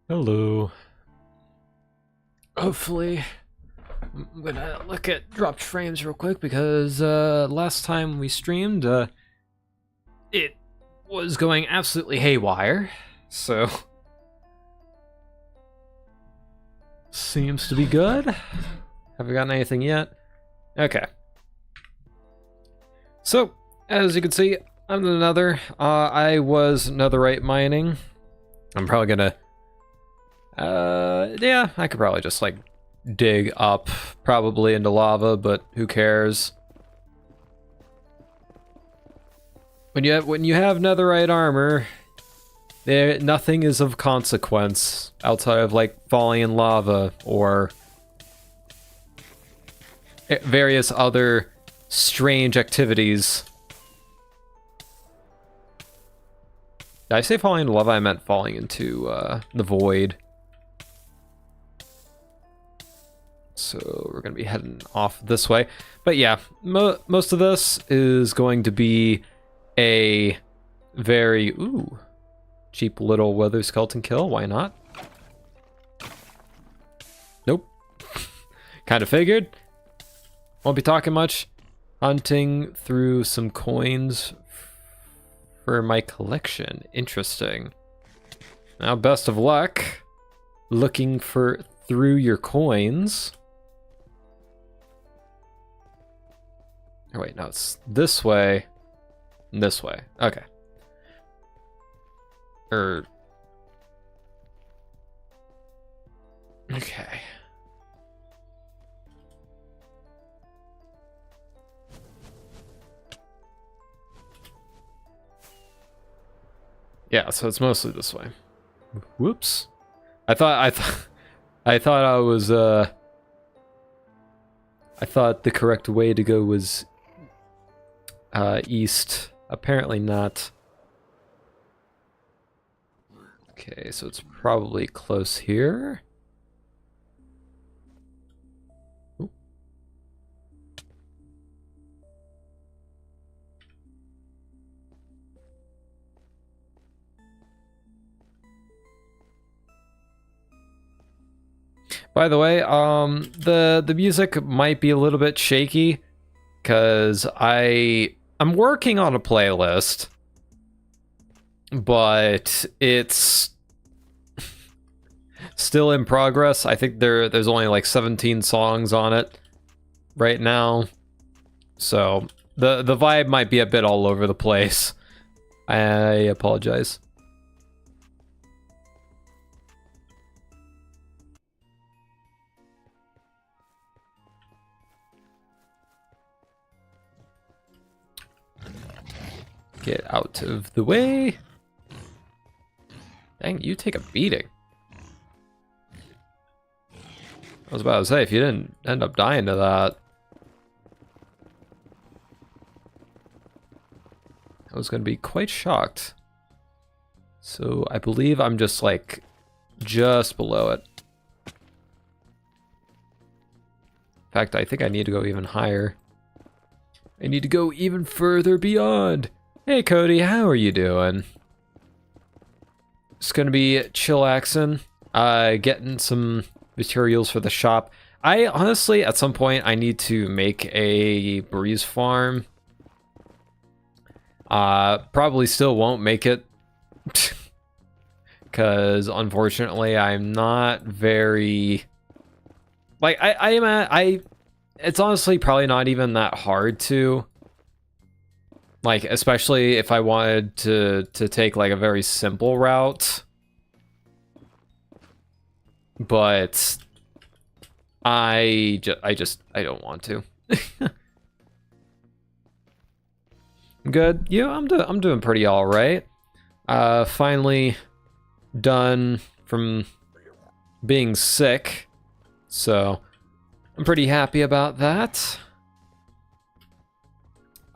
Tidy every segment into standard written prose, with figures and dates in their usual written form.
Hello. Hopefully, I'm gonna look at dropped frames real quick because last time we streamed, it was going absolutely haywire. So, seems to be good. Haven't gotten anything yet. Okay. So, as you can see, I'm in another. I was netherite mining. I'm probably gonna yeah, I could probably just like dig up probably into lava, but who cares? When you have netherite armor, nothing is of consequence outside of like falling in lava or various other strange activities. Did I say falling into lava? I meant falling into the void. So we're going to be heading off this way. But yeah, most of this is going to be a very, cheap little weather skeleton kill. Why not? Nope. Kind of figured. Won't be talking much. Hunting through some coins for my collection. Interesting. Now, best of luck looking through your coins. Oh, wait, no, it's this way and this way. Okay. Okay. Yeah, so it's mostly this way. Whoops. I thought I thought the correct way to go was east. Apparently not. Okay, so it's probably close here. Ooh. By the way, the music might be a little bit shaky because I'm working on a playlist, but it's still in progress. I think there's only like 17 songs on it right now, so the vibe might be a bit all over the place. I apologize. Get out of the way. Dang, you take a beating. I was about to say, if you didn't end up dying to that, I was going to be quite shocked. So I believe I'm just like, just below it. In fact, I think I need to go even higher. I need to go even further beyond. Hey Cody, how are you doing? It's gonna be chillaxing, getting some materials for the shop. I honestly, at some point, I need to make a breeze farm. Probably still won't make it, because unfortunately, I'm not very like It's honestly probably not even that hard to. Like, especially if I wanted to take like a very simple route. But I don't want to. Good. Yeah, I'm doing pretty all right. Finally done from being sick. So, I'm pretty happy about that.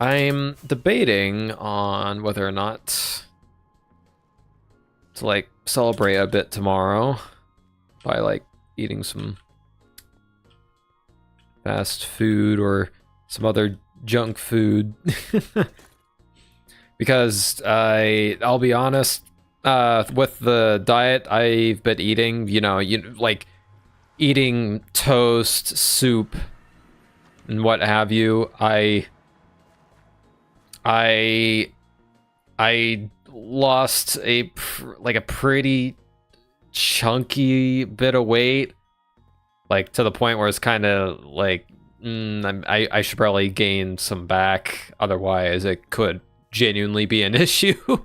I'm debating on whether or not to like celebrate a bit tomorrow by like eating some fast food or some other junk food. Because I'll be honest, with the diet I've been eating, like eating toast, soup, and what have you, I lost a pretty chunky bit of weight, like to the point where it's kind of like I should probably gain some back, otherwise it could genuinely be an issue.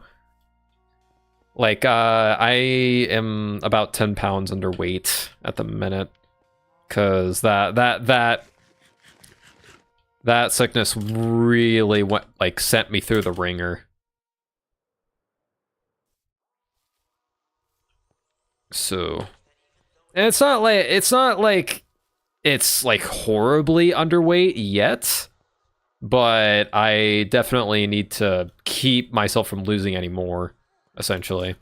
Like I am about 10 pounds underweight at the minute, because that sickness really sent me through the ringer. So, and it's not like it's like horribly underweight yet, but I definitely need to keep myself from losing any more, essentially.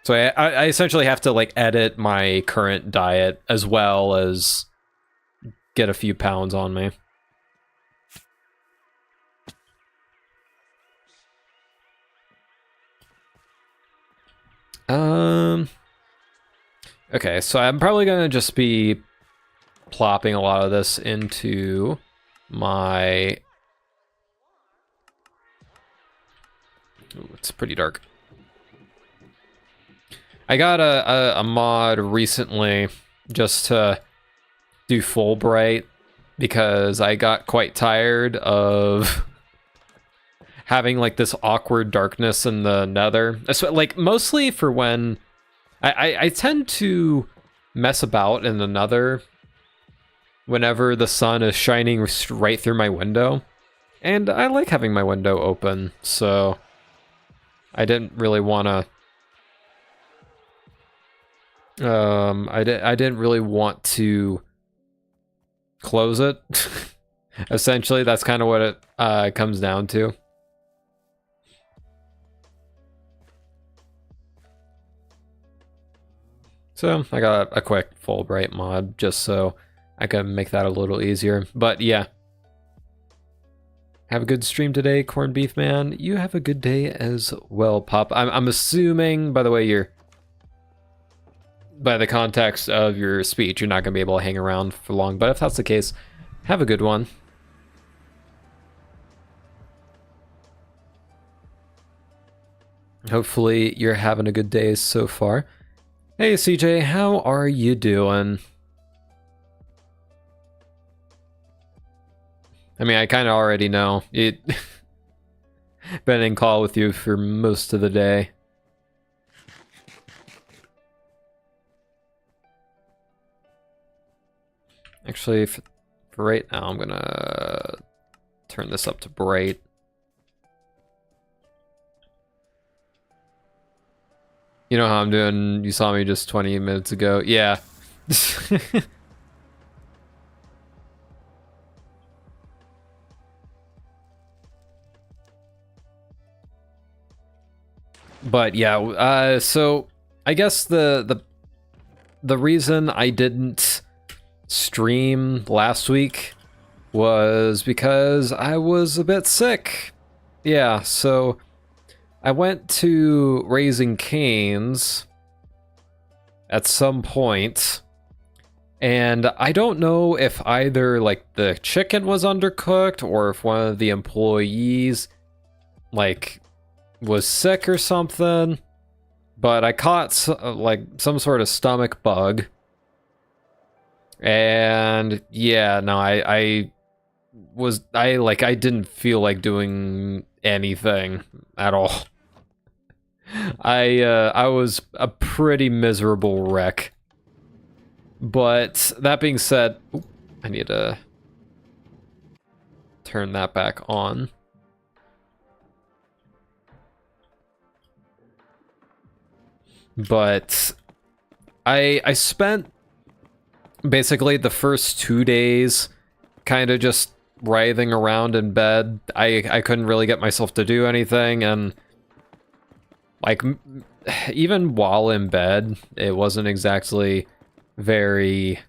So I essentially have to like edit my current diet as well as get a few pounds on me. Okay, so I'm probably gonna just be plopping a lot of this into my... Ooh, it's pretty dark. I got a mod recently just to do full bright, because I got quite tired of having like this awkward darkness in the nether. Like mostly for when I tend to mess about in the nether whenever the sun is shining right through my window, and I like having my window open, so I didn't really want to I didn't really want to close it. Essentially, that's kind of what it comes down to. So I got a quick full bright mod just so I can make that a little easier. But yeah. Have a good stream today, Corned Beef Man. You have a good day as well, Pop. I'm assuming, by the way, by the context of your speech, you're not going to be able to hang around for long. But if that's the case, have a good one. Hopefully you're having a good day so far. Hey CJ, how are you doing? I mean, I kind of already know. Been in call with you for most of the day. Actually, for right now, I'm gonna turn this up to bright. You know how I'm doing? You saw me just 20 minutes ago. Yeah. But yeah, so I guess the reason I didn't stream last week was because I was a bit sick. Yeah, so I went to Raising Cane's at some point, and I don't know if either like the chicken was undercooked or if one of the employees like was sick or something, but I caught like some sort of stomach bug. And yeah, no, I didn't feel like doing anything at all. I was a pretty miserable wreck. But that being said, I need to turn that back on. But I spent basically the first 2 days kind of just writhing around in bed. I couldn't really get myself to do anything, and like even while in bed, it wasn't exactly very...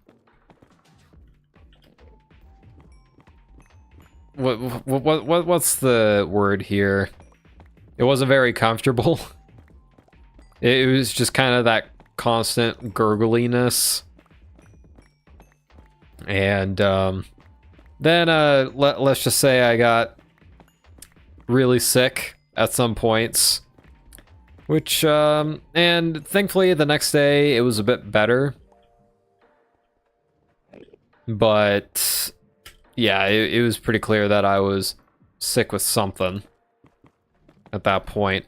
What's the word here? It wasn't very comfortable. It was just kind of that constant gurgliness. And then let's just say I got really sick at some points. Which, and thankfully the next day it was a bit better. But yeah, it was pretty clear that I was sick with something at that point.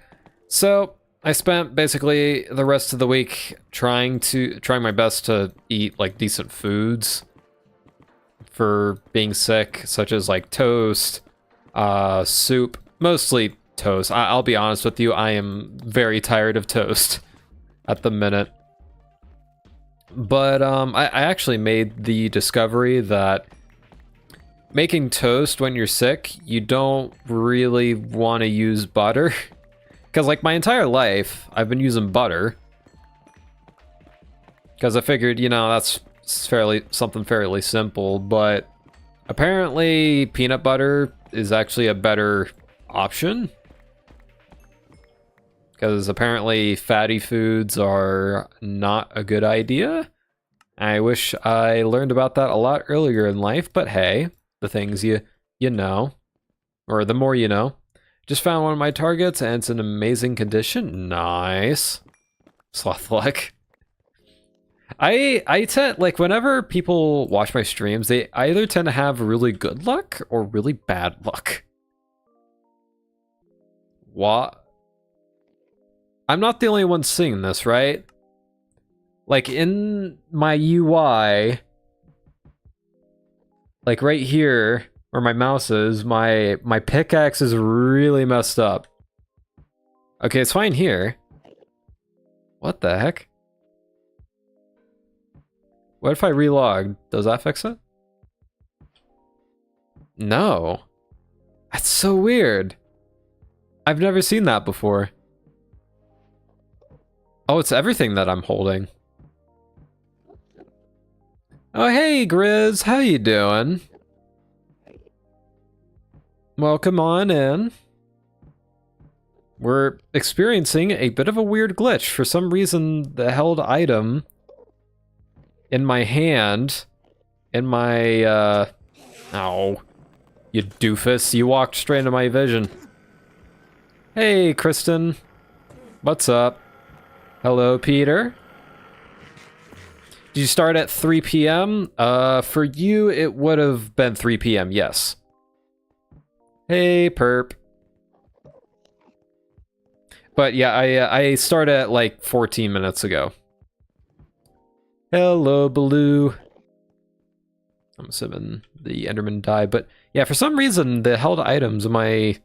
So I spent basically the rest of the week trying my best to eat like decent foods for being sick, such as like toast, soup, mostly toast. I'll be honest with you, I am very tired of toast at the minute. But I actually made the discovery that making toast when you're sick, you don't really want to use butter. Because like my entire life, I've been using butter. Because I figured, you know, that's something fairly simple. But apparently peanut butter is actually a better option. Because apparently fatty foods are not a good idea. I wish I learned about that a lot earlier in life, but hey, the things you know, or the more you know. Just found one of my targets and it's in amazing condition. Nice. Slothluck. I tend, like, whenever people watch my streams, they either tend to have really good luck or really bad luck. What? I'm not the only one seeing this, right? Like, in my UI, like right here, where my mouse is, my pickaxe is really messed up. Okay, it's fine here. What the heck? What if I relog? Does that fix it? No. That's so weird. I've never seen that before. Oh, it's everything that I'm holding. Oh, hey, Grizz. How you doing? Welcome on in. We're experiencing a bit of a weird glitch. For some reason, the held item in my hand, in my, ow. You doofus. You walked straight into my vision. Hey, Kristen. What's up? Hello, Peter. Did you start at 3 p.m.? For you, it would have been 3 p.m., yes. Hey, Perp. But yeah, I started at like 14 minutes ago. Hello, Baloo. I'm assuming the Enderman died, but yeah, for some reason, the held items in my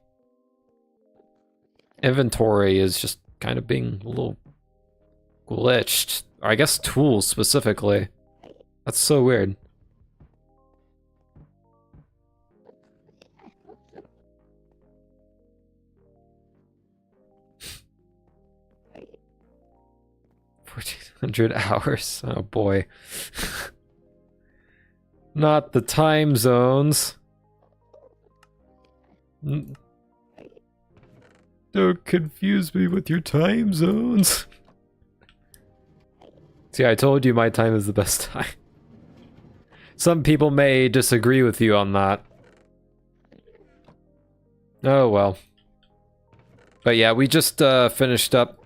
inventory is just kind of being a little glitched. Or I guess tools specifically. That's so weird. $1,400 hours. Oh boy. Not the time zones. Don't confuse me with your time zones. See, I told you my time is the best time. Some people may disagree with you on that. Oh well. But yeah, we just finished up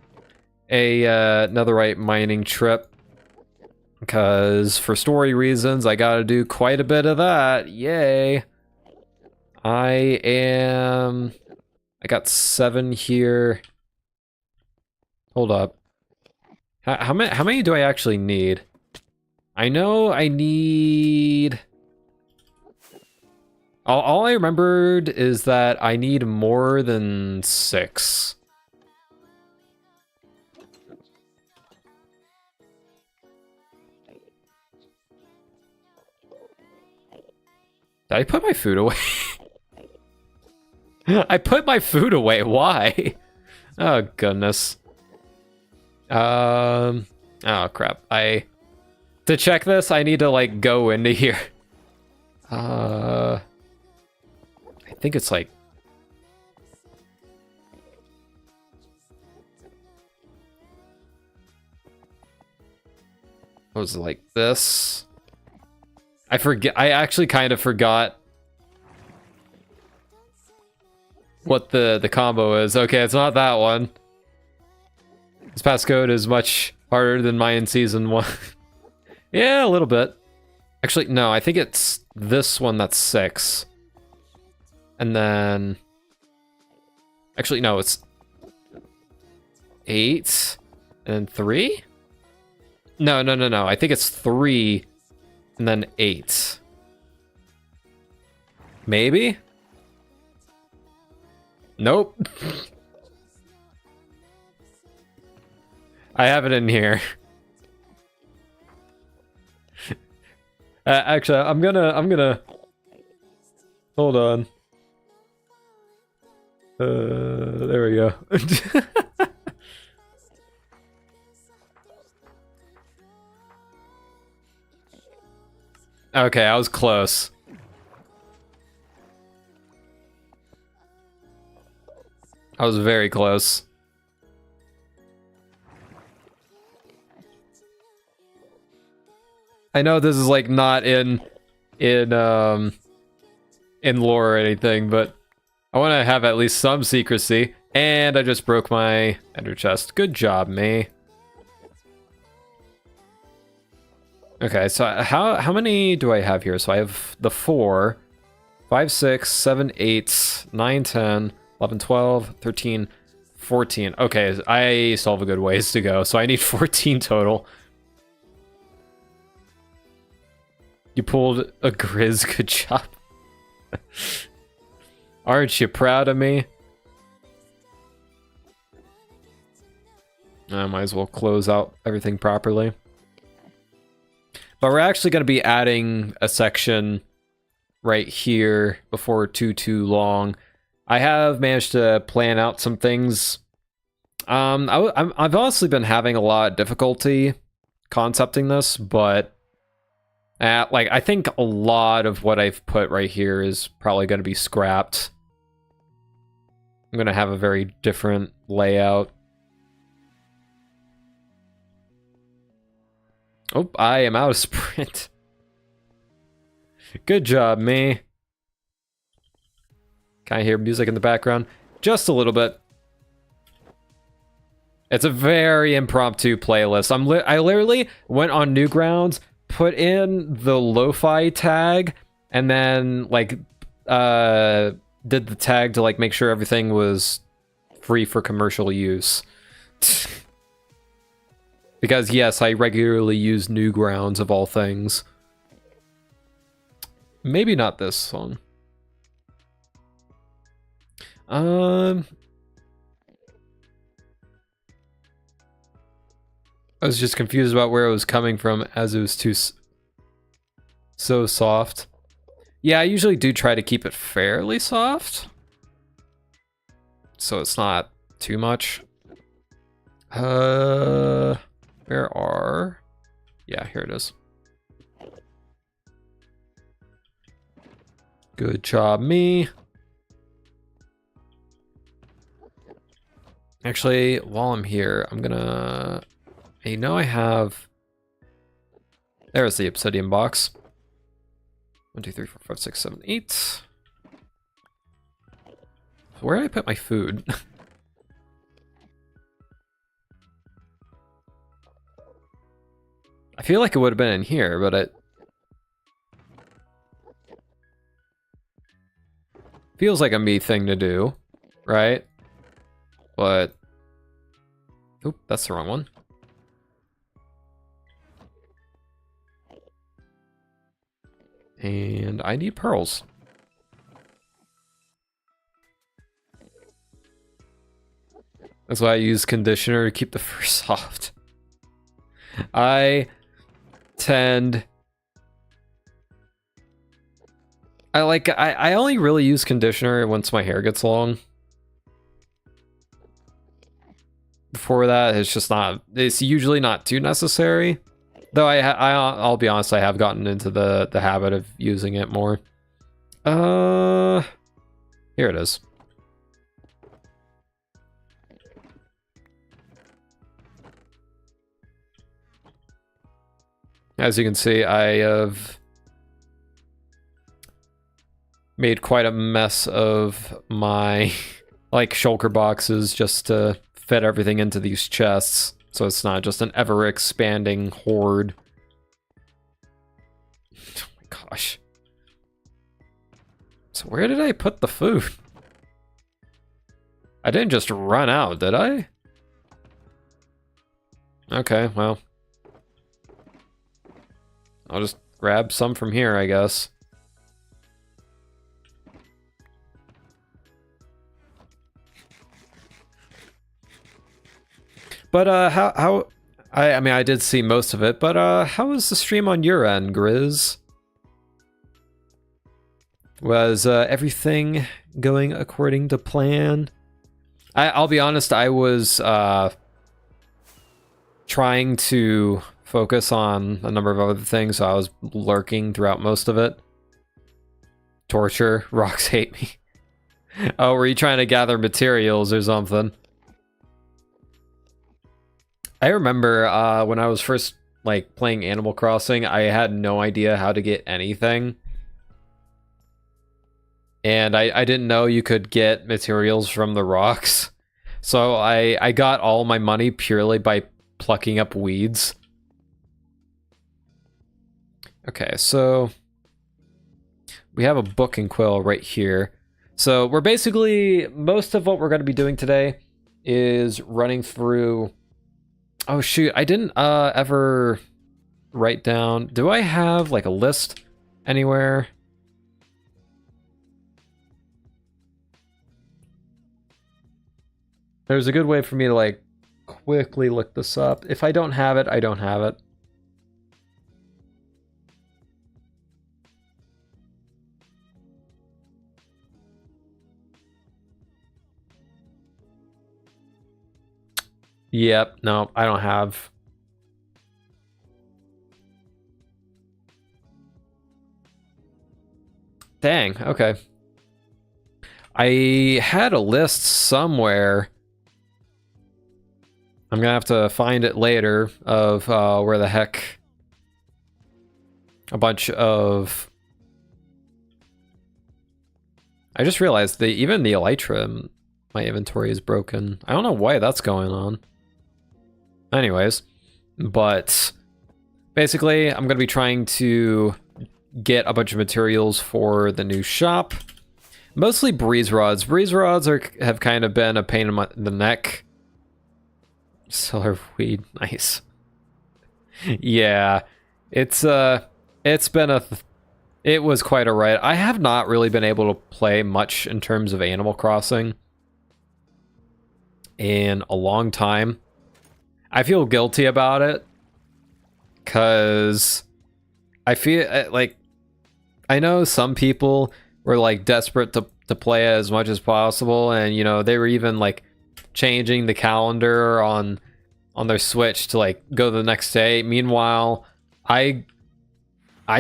a netherite mining trip. Because for story reasons, I gotta do quite a bit of that. Yay. I got 7 here. Hold up. How many do I actually need? I know I need... All I remembered is that I need more than 6. Did I put my food away? I put my food away, why? Oh goodness. Oh crap. To check this, I need to like go into here. I think it's like... what was it, like this? I forget. I actually kind of forgot what the combo is. Okay, it's not that one. This passcode is much harder than mine in season 1. Yeah, a little bit. Actually, no, I think it's this one that's 6. And then... Actually, no, it's 8 and then 3? No. I think it's 3 and then 8. Maybe? Nope. I have it in here. Actually, I'm gonna hold on. There we go. Okay, I was close. I was very close. I know this is like not in lore or anything, but I want to have at least some secrecy. And I just broke my ender chest. Good job, me. Okay, so how many do I have here? So I have the 4, 5, 6, 7, 8, 9, 10, 11, 12, 13, 14. Okay, I still have a good ways to go, so I need 14 total. You pulled a Grizz, good job. Aren't you proud of me? I might as well close out everything properly. But we're actually going to be adding a section right here before too long. I have managed to plan out some things. I've honestly been having a lot of difficulty concepting this, but like I think a lot of what I've put right here is probably going to be scrapped. I'm going to have a very different layout. Oh, I am out of sprint. Good job, me. Can I hear music in the background? Just a little bit. It's a very impromptu playlist. I literally went on Newgrounds, put in the lo-fi tag, and then like did the tag to like make sure everything was free for commercial use. Because yes, I regularly use Newgrounds of all things. Maybe not this song. I was just confused about where it was coming from as it was so soft. Yeah, I usually do try to keep it fairly soft, so it's not too much. Where are... Yeah, here it is. Good job, me. Actually, while I'm here, I'm gonna... I know I have... There's the obsidian box. 1, 2, 3, 4, 5, 6, 7, 8. Where did I put my food? I feel like it would have been in here, but it feels like a me thing to do, right? But... Oop, that's the wrong one. And I need pearls. That's why I use conditioner to keep the fur soft. I only really use conditioner once my hair gets long. Before that, it's usually not too necessary. Though I'll be honest, I have gotten into the habit of using it more. Here it is. As you can see, I have made quite a mess of my like shulker boxes just to fit everything into these chests, so it's not just an ever expanding hoard. Oh my gosh. So where did I put the food? I didn't just run out, did I? Okay, well. I'll just grab some from here, I guess. But I mean I did see most of it, but how was the stream on your end, Grizz? Was everything going according to plan? I'll be honest, I was trying to focus on a number of other things, so I was lurking throughout most of it. Torture, rocks hate me. Oh, were you trying to gather materials or something? I remember when I was first like playing Animal Crossing, I had no idea how to get anything. And I didn't know you could get materials from the rocks. So I got all my money purely by plucking up weeds. Okay, so we have a book and quill right here. So we're basically, most of what we're going to be doing today is running through... Oh shoot, I didn't ever write down... Do I have like a list anywhere? There's a good way for me to like quickly look this up. If I don't have it, I don't have it. Yep, no, I don't have. Dang, okay. I had a list somewhere. I'm gonna have to find it later of where the heck a bunch of... I just realized that even the elytra in my inventory is broken. I don't know why that's going on. Anyways, but basically I'm gonna be trying to get a bunch of materials for the new shop. Mostly breeze rods. Breeze rods have kind of been a pain in the neck. Solar weed, nice. Yeah, it's been it was quite a ride. I have not really been able to play much in terms of Animal Crossing in a long time. I feel guilty about it because I feel like I know some people were like desperate to play it as much as possible, and you know they were even like changing the calendar on their Switch to like go the next day. Meanwhile, I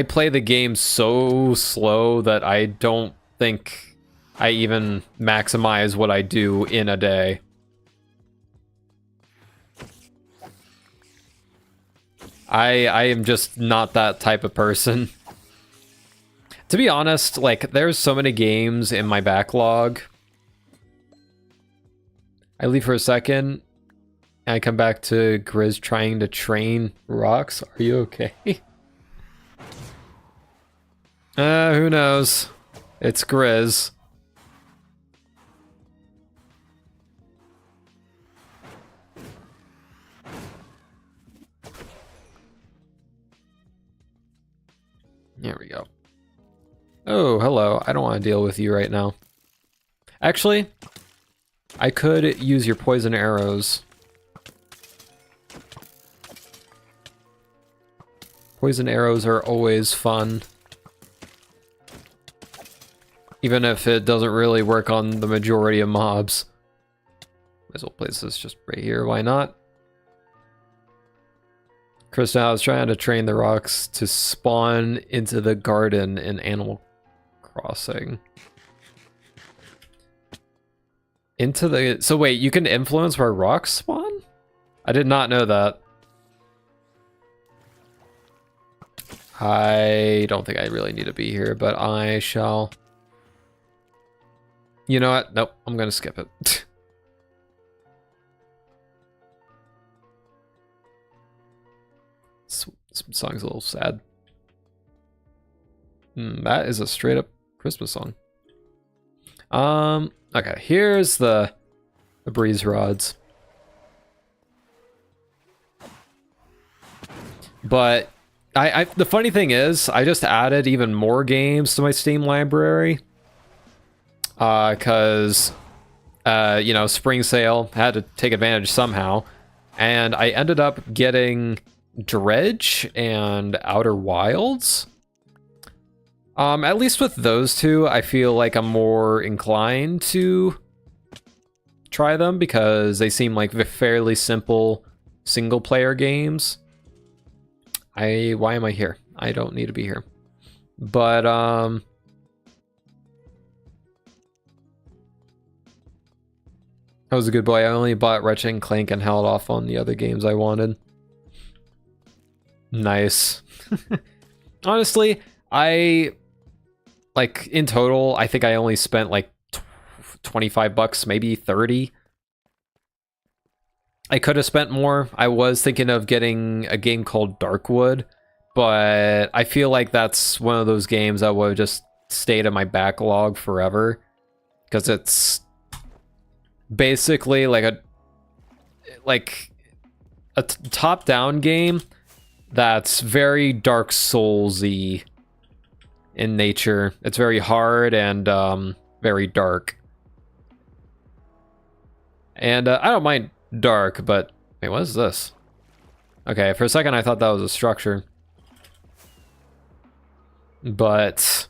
play the game so slow that I don't think I even maximize what I do in a day. I am just not that type of person. To be honest, like, there's so many games in my backlog. I leave for a second. I come back to Grizz trying to train rocks. Are you okay? Who knows? It's Grizz. There we go. Oh, hello. I don't want to deal with you right now. Actually, I could use your poison arrows. Poison arrows are always fun. Even if it doesn't really work on the majority of mobs. Might as well place this just right here, why not? Krista, I was trying to train the rocks to spawn into the garden in Animal Crossing. Into the... So wait, you can influence where rocks spawn? I did not know that. I don't think I really need to be here, but I shall. You know what? Nope, I'm gonna skip it. This song's a little sad. That is a straight up Christmas song. Okay, here's the breeze rods. But the funny thing is, I just added even more games to my Steam library. Cause you know, spring sale, had to take advantage somehow. And I ended up getting Dredge and Outer Wilds. At least with those two, I feel like I'm more inclined to try them because they seem like fairly simple single player games. Why am I here? I don't need to be here. But I was a good boy. I only bought Ratchet and Clank and held off on the other games I wanted. Nice. Honestly, like in total, I think I only spent like 25 bucks, maybe 30. I could have spent more. I was thinking of getting a game called Darkwood, but I feel like that's one of those games that would have just stayed in my backlog forever because it's basically like a top-down game that's very Dark Souls-y in nature. It's very hard and very dark. And I don't mind dark, but wait, what is this? Okay, for a second I thought that was a structure. But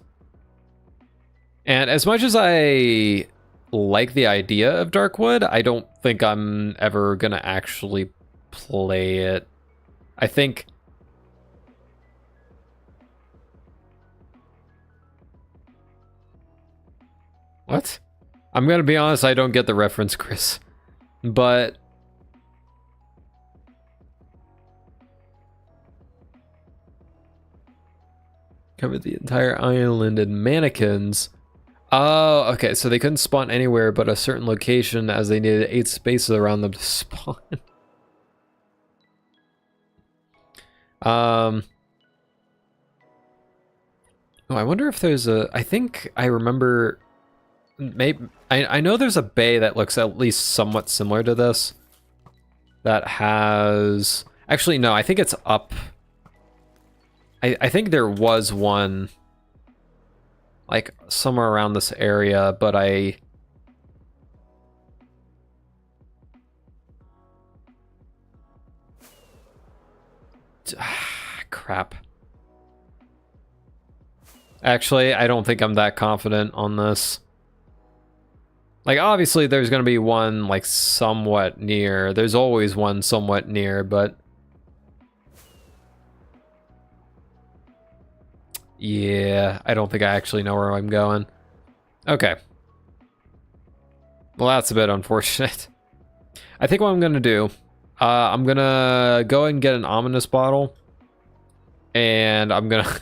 and as much as I like the idea of Darkwood, I don't think I'm ever gonna actually play it. I think what? I'm gonna be honest, I don't get the reference, Chris. But covered the entire island in mannequins. Oh, okay, so they couldn't spawn anywhere but a certain location as they needed 8 spaces around them to spawn. Oh, I wonder if there's a... I think I remember... Maybe I know there's a bay that looks at least somewhat similar to this. That has... Actually, no, I think it's up... I think there was one... like, somewhere around this area, but I... crap. Actually, I don't think I'm that confident on this. Like, obviously, there's going to be one, like, somewhat near. There's always one somewhat near, but... yeah, I don't think I actually know where I'm going. Okay. Well, that's a bit unfortunate. I think what I'm going to do... I'm going to go and get an ominous bottle. And I'm going to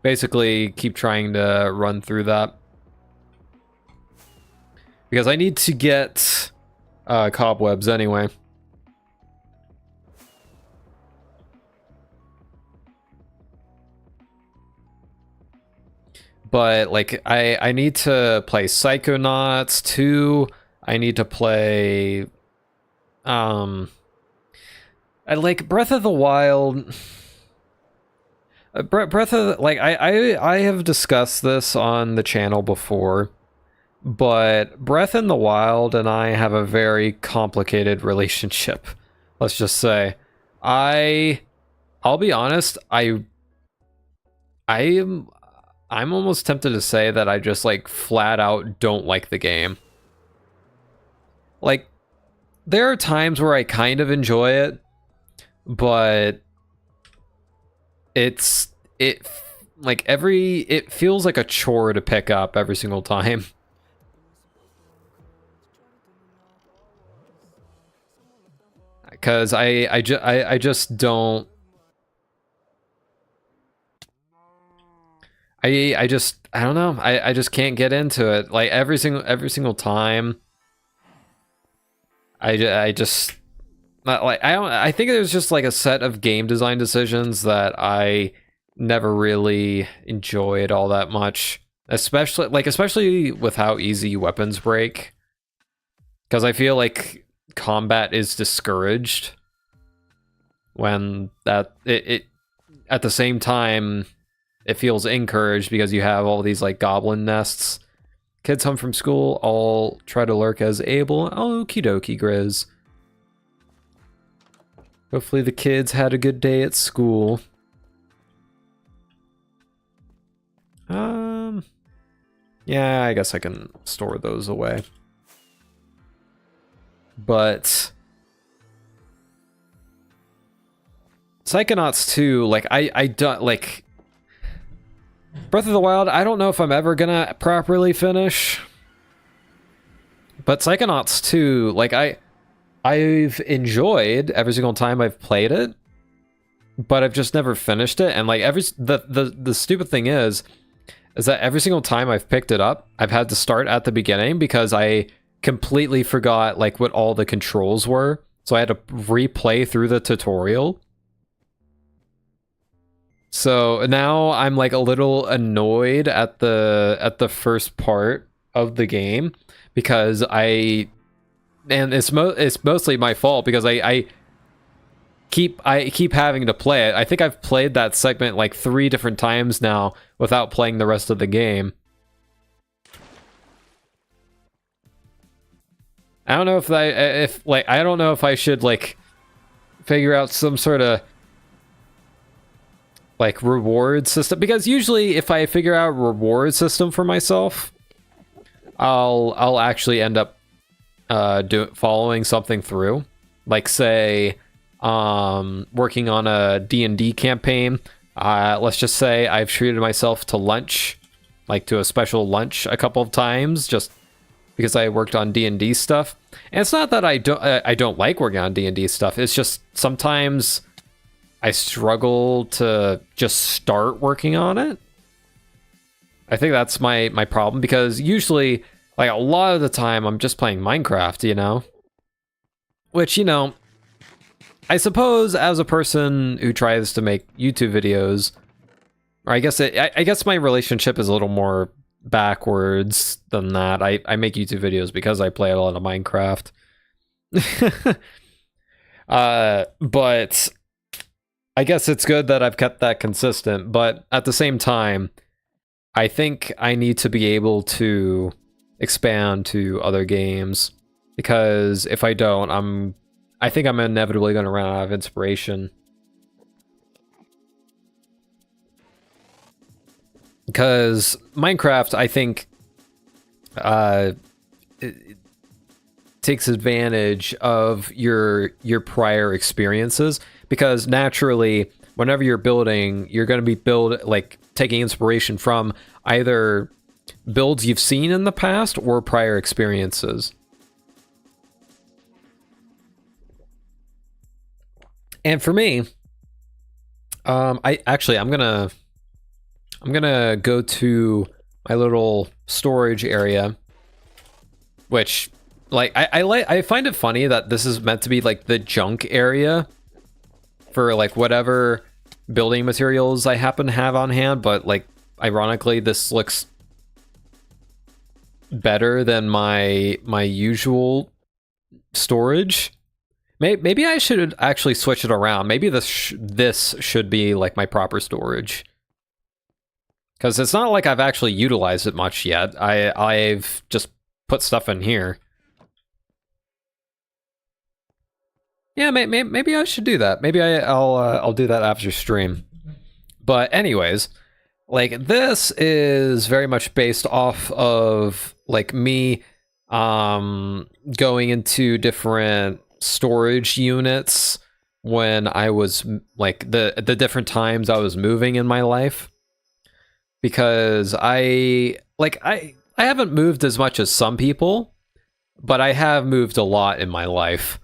basically keep trying to run through that. Because I need to get cobwebs anyway. But like I need to play Psychonauts 2. I need to play I like Breath of the Wild. Breath of the, like I have discussed this on the channel before. But Breath in the Wild and I have a very complicated relationship. Let's just say. I'll be honest, I'm almost tempted to say that I just like flat out don't like the game. Like there are times where I kind of enjoy it, but it feels like a chore to pick up every single time. Because I just don't... I just I don't know. I just can't get into it. Like every single time. I just not like I don't I think there's just like a set of game design decisions that I never really enjoyed all that much. Especially with how easy weapons break. Because I feel like combat is discouraged when it at the same time it feels encouraged because you have all these like goblin nests. Kids home from school all try to lurk as able. Okie dokie, Grizz. Hopefully the kids had a good day at school. Yeah, I guess I can store those away. But Psychonauts 2, like I don't like Breath of the Wild, I don't know if I'm ever gonna properly finish. But Psychonauts 2, like I've enjoyed every single time I've played it, but I've just never finished it. And like the stupid thing is that every single time I've picked it up, I've had to start at the beginning because I completely forgot like what all the controls were. So I had to replay through the tutorial. So now I'm like a little annoyed at the first part of the game because it's mostly my fault because I keep having to play it. I think I've played that segment like 3 different times now without playing the rest of the game. I don't know I don't know if I should like figure out some sort of like reward system, because usually if I figure out a reward system for myself, I'll actually end up following something through. Like say working on a D&D campaign. Let's just say I've treated myself to lunch, like to a special lunch a couple of times, just because I worked on D&D stuff. And it's not that I don't like working on D&D stuff. It's just sometimes I struggle to just start working on it. I think that's my problem, because usually, like a lot of the time, I'm just playing Minecraft, you know? Which, you know, I suppose as a person who tries to make YouTube videos, or I guess my relationship is a little more backwards than that. I make YouTube videos because I play a lot of Minecraft. But I guess it's good that I've kept that consistent, but at the same time, I think I need to be able to expand to other games, because if I don't, I think I'm inevitably going to run out of inspiration. Because Minecraft, I think, it takes advantage of your prior experiences, because naturally, whenever you're building, you're going to be taking inspiration from either builds you've seen in the past or prior experiences. And for me, I'm gonna go to my little storage area, which, like, I find it funny that this is meant to be like the junk area for like whatever building materials I happen to have on hand, but like ironically this looks better than my usual storage. Maybe I should actually switch it around. Maybe this should be like my proper storage, because it's not like I've actually utilized it much yet. I've just put stuff in here. Yeah, maybe I should do that. Maybe I'll do that after stream. But anyways, like this is very much based off of like me going into different storage units when I was like the different times I was moving in my life, because I haven't moved as much as some people, but I have moved a lot in my life.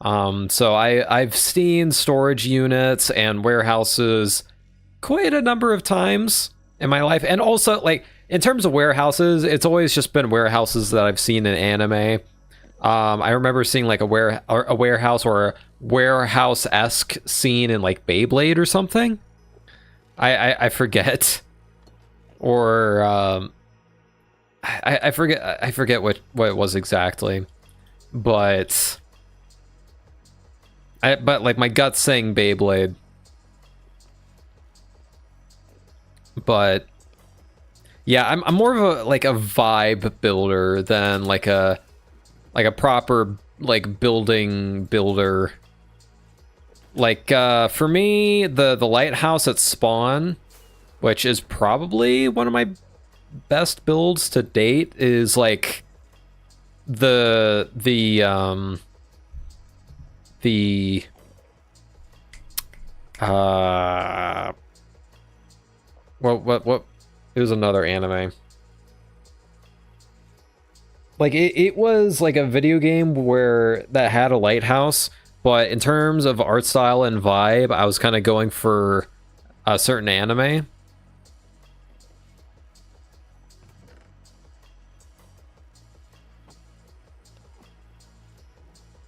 So I've seen storage units and warehouses quite a number of times in my life. And also, like, in terms of warehouses, it's always just been warehouses that I've seen in anime. I remember seeing like a warehouse or a warehouse-esque scene in like Beyblade or something. I forget. Or I forget what it was exactly. But like my gut's saying Beyblade. But yeah, I'm more of a like a vibe builder than like a proper like building builder. Like for me, the lighthouse at Spawn, which is probably one of my best builds to date, is like the what it was another anime. Like it was like a video game where that had a lighthouse, but in terms of art style and vibe, I was kind of going for a certain anime.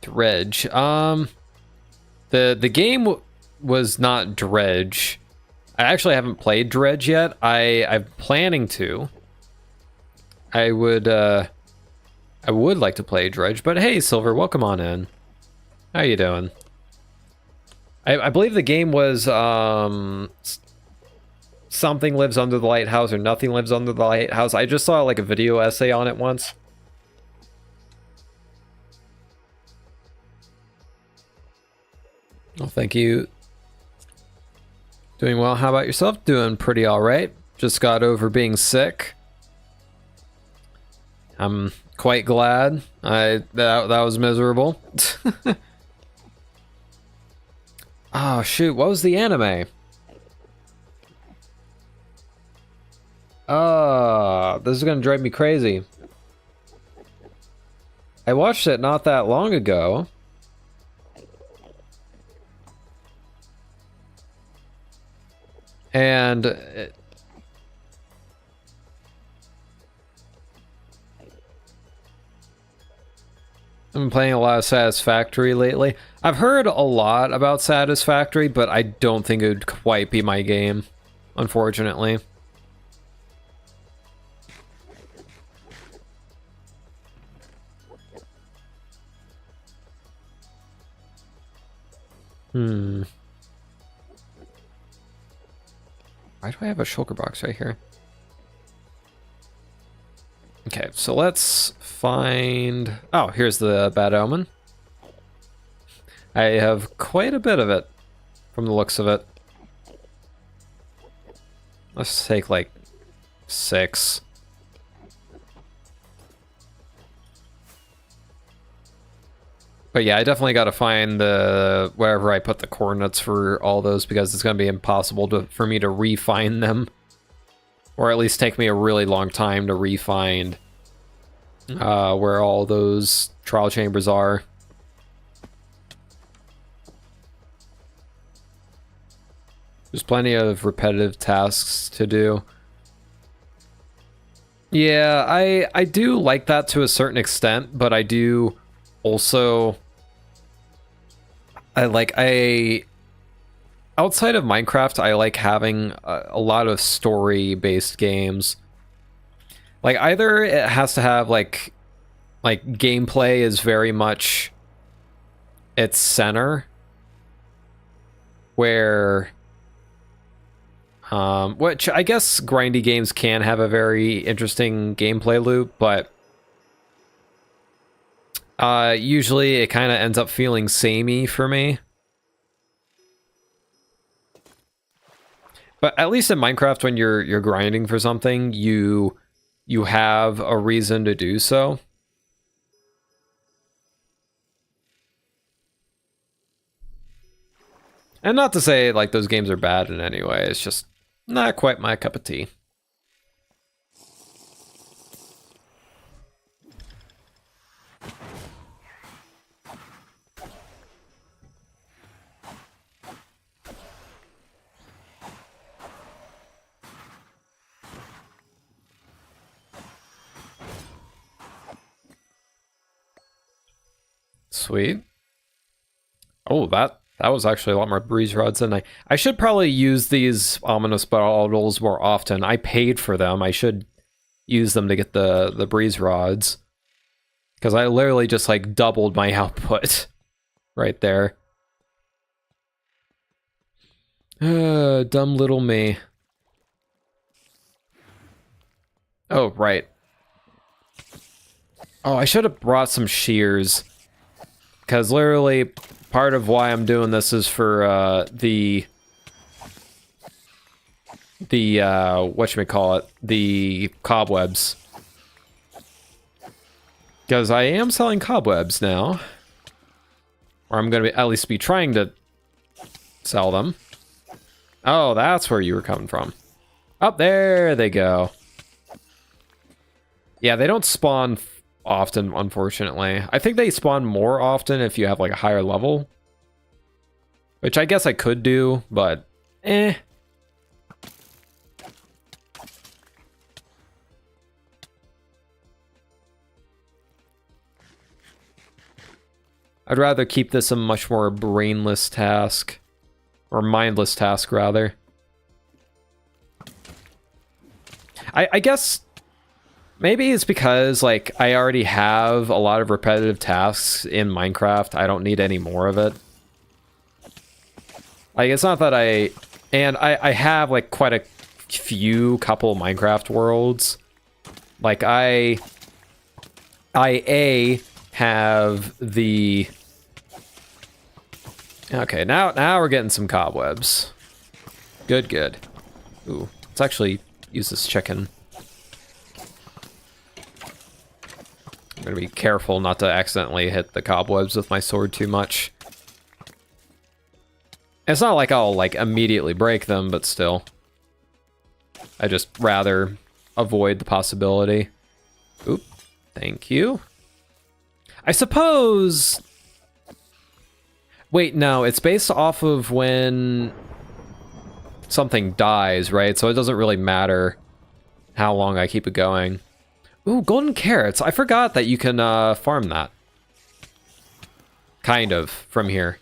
Dredge. The game was not Dredge. I actually haven't played Dredge yet. I'm planning to. I would like to play Dredge, but hey, Silver, welcome on in. How you doing? I believe the game was something lives under the lighthouse or nothing lives under the lighthouse. I just saw like a video essay on it once. Well, thank you. Doing well. How about yourself? Doing pretty all right. Just got over being sick. I'm quite glad. That was miserable. Oh shoot, what was the anime? This is gonna drive me crazy. I watched it not that long ago. And I've been playing a lot of Satisfactory lately. I've heard a lot about Satisfactory, but I don't think it would quite be my game, unfortunately. Why do I have a shulker box right here? Okay, so let's find... Oh, here's the Bad Omen. I have quite a bit of it, from the looks of it. Let's take, like, 6. But yeah, I definitely got to find the wherever I put the coordinates for all those, because it's going to be impossible for me to refine them. Or at least take me a really long time to refine where all those trial chambers are. There's plenty of repetitive tasks to do. Yeah, I do like that to a certain extent, but I do also... outside of Minecraft, I like having a lot of story-based games. Like, either it has to have, like gameplay is very much its center, where... which I guess grindy games can have a very interesting gameplay loop, but... usually it kind of ends up feeling samey for me. But at least in Minecraft, when you're grinding for something, you have a reason to do so. And not to say like those games are bad in any way, it's just not quite my cup of tea. sweet. Oh, that was actually a lot more breeze rods than I should probably use these ominous bottles more often. I paid for them. I should use them to get the breeze rods. Because I literally just like doubled my output right there. Dumb little me. Oh, right. Oh, I should have brought some shears. Because literally, part of why I'm doing this is for the whatchamacallit, the cobwebs. Because I am selling cobwebs now. Or I'm going to at least be trying to sell them. Oh, that's where you were coming from. Up there they go. Yeah, they don't spawn often, unfortunately. I think they spawn more often if you have like a higher level. Which I guess I could do, but eh. I'd rather keep this a much more brainless task. Or mindless task, rather. I guess maybe it's because, like, I already have a lot of repetitive tasks in Minecraft. I don't need any more of it. Like, it's not that I have, like, quite a few couple Minecraft worlds. Like, I have the... Okay, now we're getting some cobwebs. Good, good. Ooh, let's actually use this chicken. I'm gonna be careful not to accidentally hit the cobwebs with my sword too much. It's not like I'll, like, immediately break them, but still. I just rather avoid the possibility. Oop, thank you. I suppose... Wait, no, it's based off of when something dies, right? So it doesn't really matter how long I keep it going. Ooh, golden carrots. I forgot that you can farm that. Kind of, from here.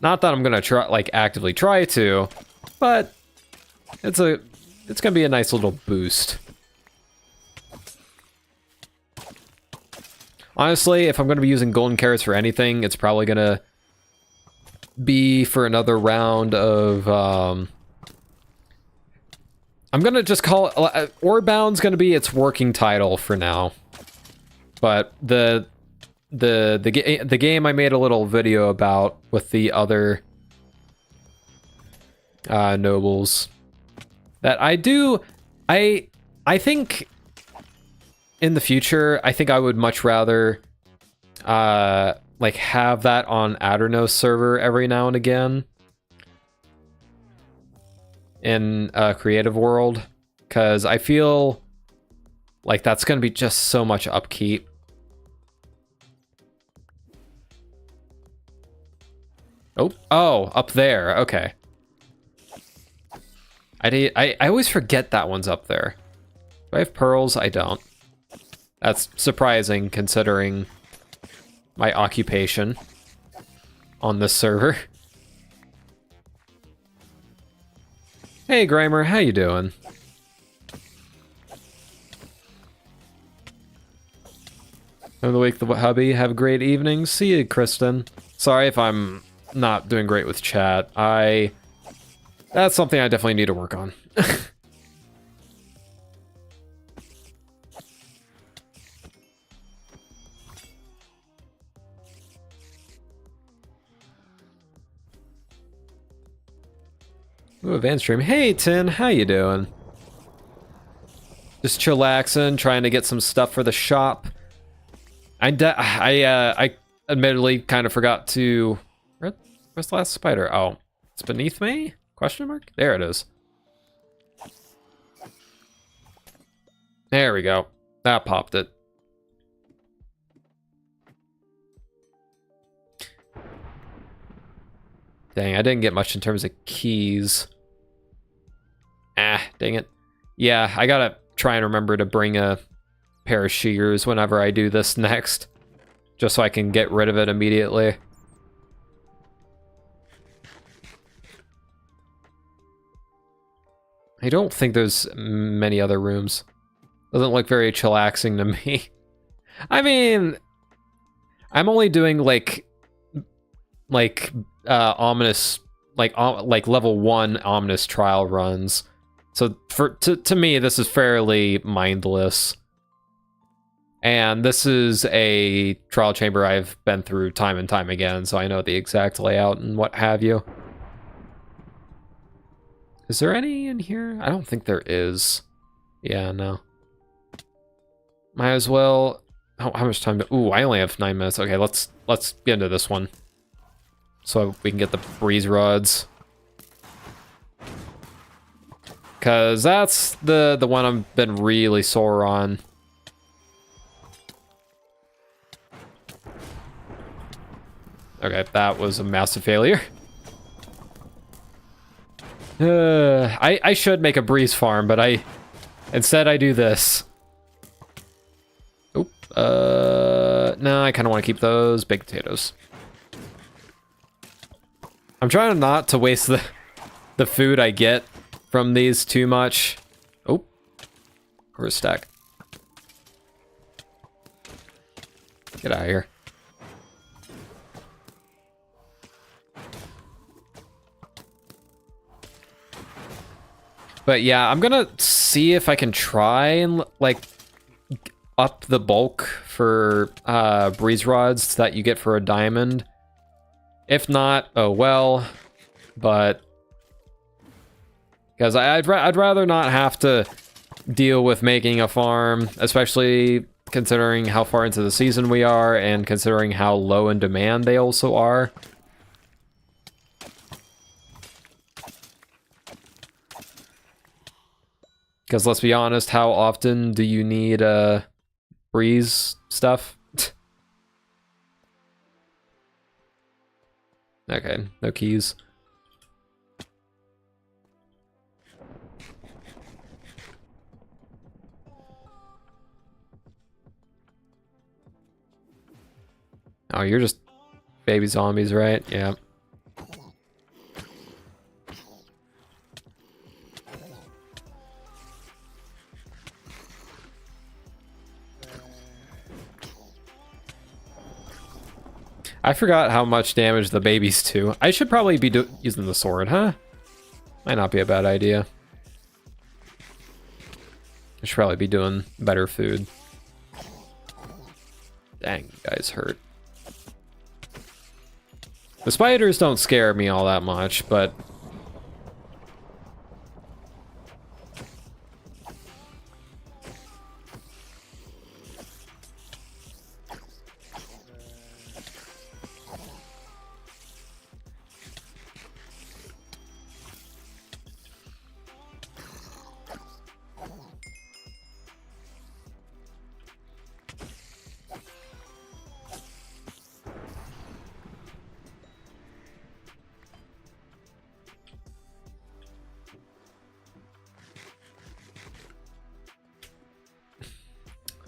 Not that I'm gonna try, like, actively try to, but it's gonna be a nice little boost. Honestly, if I'm gonna be using golden carrots for anything, it's probably gonna be for another round of I'm gonna just call it Orebound's gonna be its working title for now. But the game I made a little video about with the other nobles that I think in the future I think I would much rather like have that on Aternos server every now and again in a creative world, because I feel like that's going to be just so much upkeep. Oh, up there. Okay. I always forget that one's up there. Do I have pearls? I don't. That's surprising considering my occupation on this server. Hey Grimer, how you doing? Have the week, the hubby. Have a great evening. See you, Kristen. Sorry if I'm not doing great with chat. That's something I definitely need to work on. Ooh, advanced stream. Hey, Tin, how you doing? Just chillaxing, trying to get some stuff for the shop. I admittedly kind of forgot to... Where's the last spider? Oh, it's beneath me? Question mark? There it is. There we go. That popped it. Dang, I didn't get much in terms of keys. Ah, dang it. Yeah, I gotta try and remember to bring a pair of shears whenever I do this next. just so I can get rid of it immediately. I don't think there's many other rooms. Doesn't look very chillaxing to me. I mean, I'm only doing like ominous, like level 1 ominous trial runs. So to me, this is fairly mindless. And this is a trial chamber I've been through time and time again, so I know the exact layout and what have you. Is there any in here? I don't think there is. Yeah, no. Might as well. How much time? Ooh, I only have 9 minutes. Okay, let's get into this one, so we can get the breeze rods. Cause that's the one I've been really sore on. Okay, that was a massive failure. I should make a breeze farm, but instead I do this. Oop. No, I kind of want to keep those baked potatoes. I'm trying not to waste the food I get from these too much. Oh, or a stack. Get out of here. But yeah, I'm gonna see if I can try and like up the bulk for breeze rods that you get for a diamond. If not, oh well. But because I'd rather not have to deal with making a farm, especially considering how far into the season we are and considering how low in demand they also are. Because let's be honest, how often do you need breeze stuff? Okay, no keys. Oh, you're just baby zombies, right? Yeah. I forgot how much damage the babies do. I should probably be using the sword, huh? Might not be a bad idea. I should probably be doing better food. Dang, you guys hurt. The spiders don't scare me all that much, but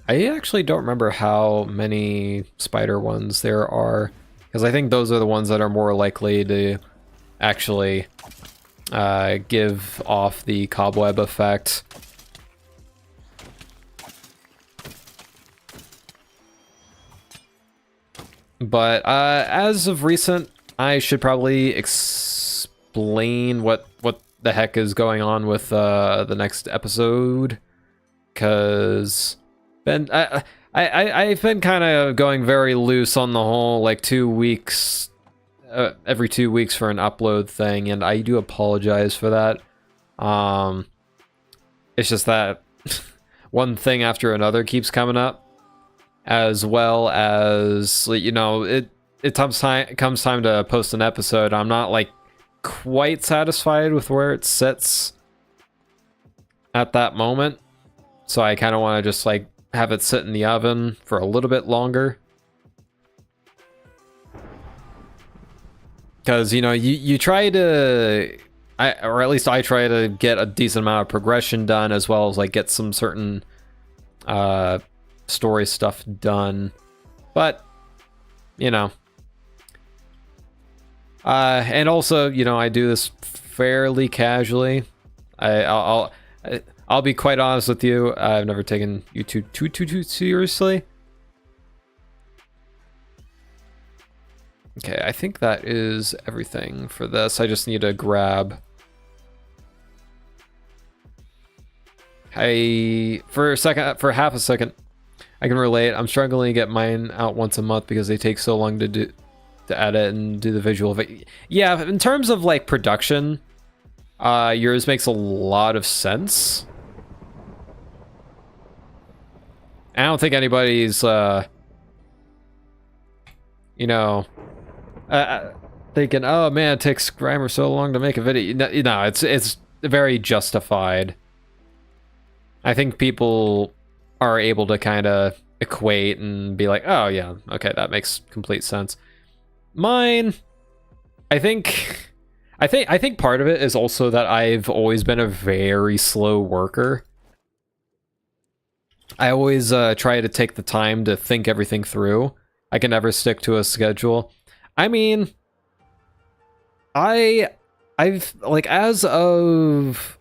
I actually don't remember how many spider ones there are, because I think those are the ones that are more likely to actually give off the cobweb effect. But as of recent, I should probably explain what the heck is going on with the next episode, because I've been kind of going very loose on the whole, like, 2 weeks, every 2 weeks for an upload thing, and I do apologize for that. It's just that one thing after another keeps coming up, as well as, you know, it comes time to post an episode. I'm not, like, quite satisfied with where it sits at that moment, so I kind of want to just, like, have it sit in the oven for a little bit longer. Because, you know, you try to, or at least I try to get a decent amount of progression done, as well as, like, get some certain story stuff done. But you know. And also, you know, I do this fairly casually. I'll be quite honest with you. I've never taken YouTube too seriously. Okay, I think that is everything for this. I just need to grab. For half a second, I can relate. I'm struggling to get mine out once a month because they take so long to edit and do the visual. Yeah, in terms of like production, yours makes a lot of sense. I don't think anybody's, you know, thinking, oh man, it takes Grimer so long to make a video. No, it's very justified. I think people are able to kind of equate and be like, oh yeah, okay, that makes complete sense. Mine, I think part of it is also that I've always been a very slow worker. I always try to take the time to think everything through. I can never stick to a schedule. I mean, I've like, as of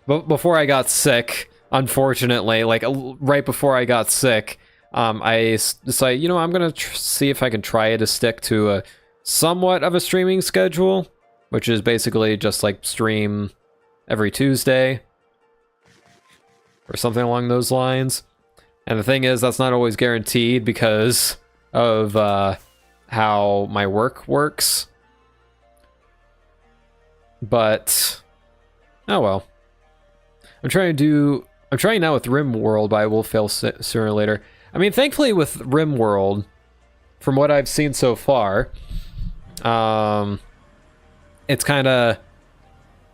before I got sick, unfortunately, like right before I got sick, I decided, you know, I'm gonna see if I can try to stick to a somewhat of a streaming schedule, which is basically just like stream every Tuesday or something along those lines. And the thing is, that's not always guaranteed because of how my work works. But oh well. I'm trying now with RimWorld, but I will fail sooner or later. I mean, thankfully with RimWorld, from what I've seen so far, it's kind of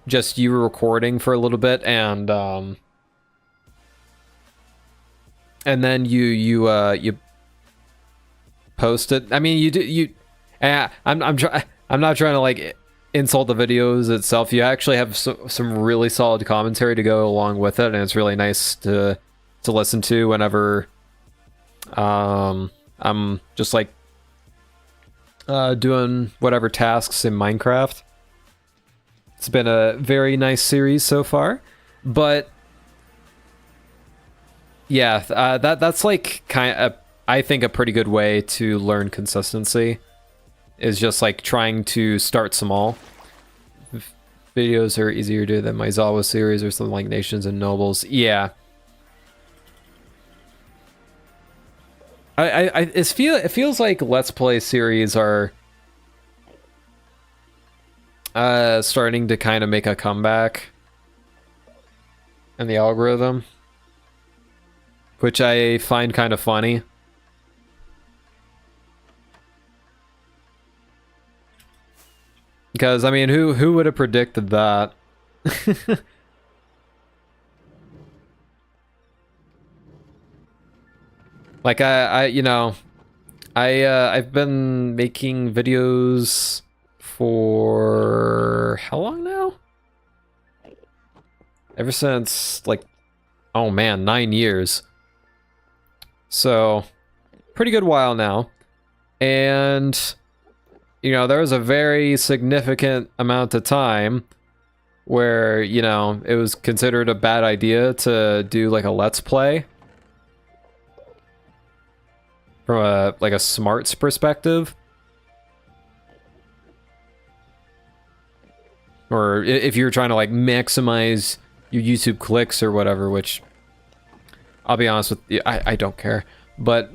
just you recording for a little bit and then you post it. I mean, I'm not trying to like insult the videos itself. You actually have some really solid commentary to go along with it, and it's really nice to listen to whenever I'm just like doing whatever tasks in Minecraft. It's been a very nice series so far, but yeah, that's like kind of, I think, a pretty good way to learn consistency is just like trying to start small. Videos are easier to do than my Zawa series or something like Nations and Nobles. Yeah. It feels like Let's Play series are starting to kind of make a comeback in the algorithm, which I find kind of funny. Because I mean, who would have predicted that? Like you know, I've been making videos for how long now? Ever since like, oh man, 9 years. So, pretty good while now. And you know, there was a very significant amount of time where, you know, it was considered a bad idea to do like a Let's Play from a smarts perspective. Or if you're trying to like maximize your YouTube clicks or whatever, which I'll be honest with you, I don't care. But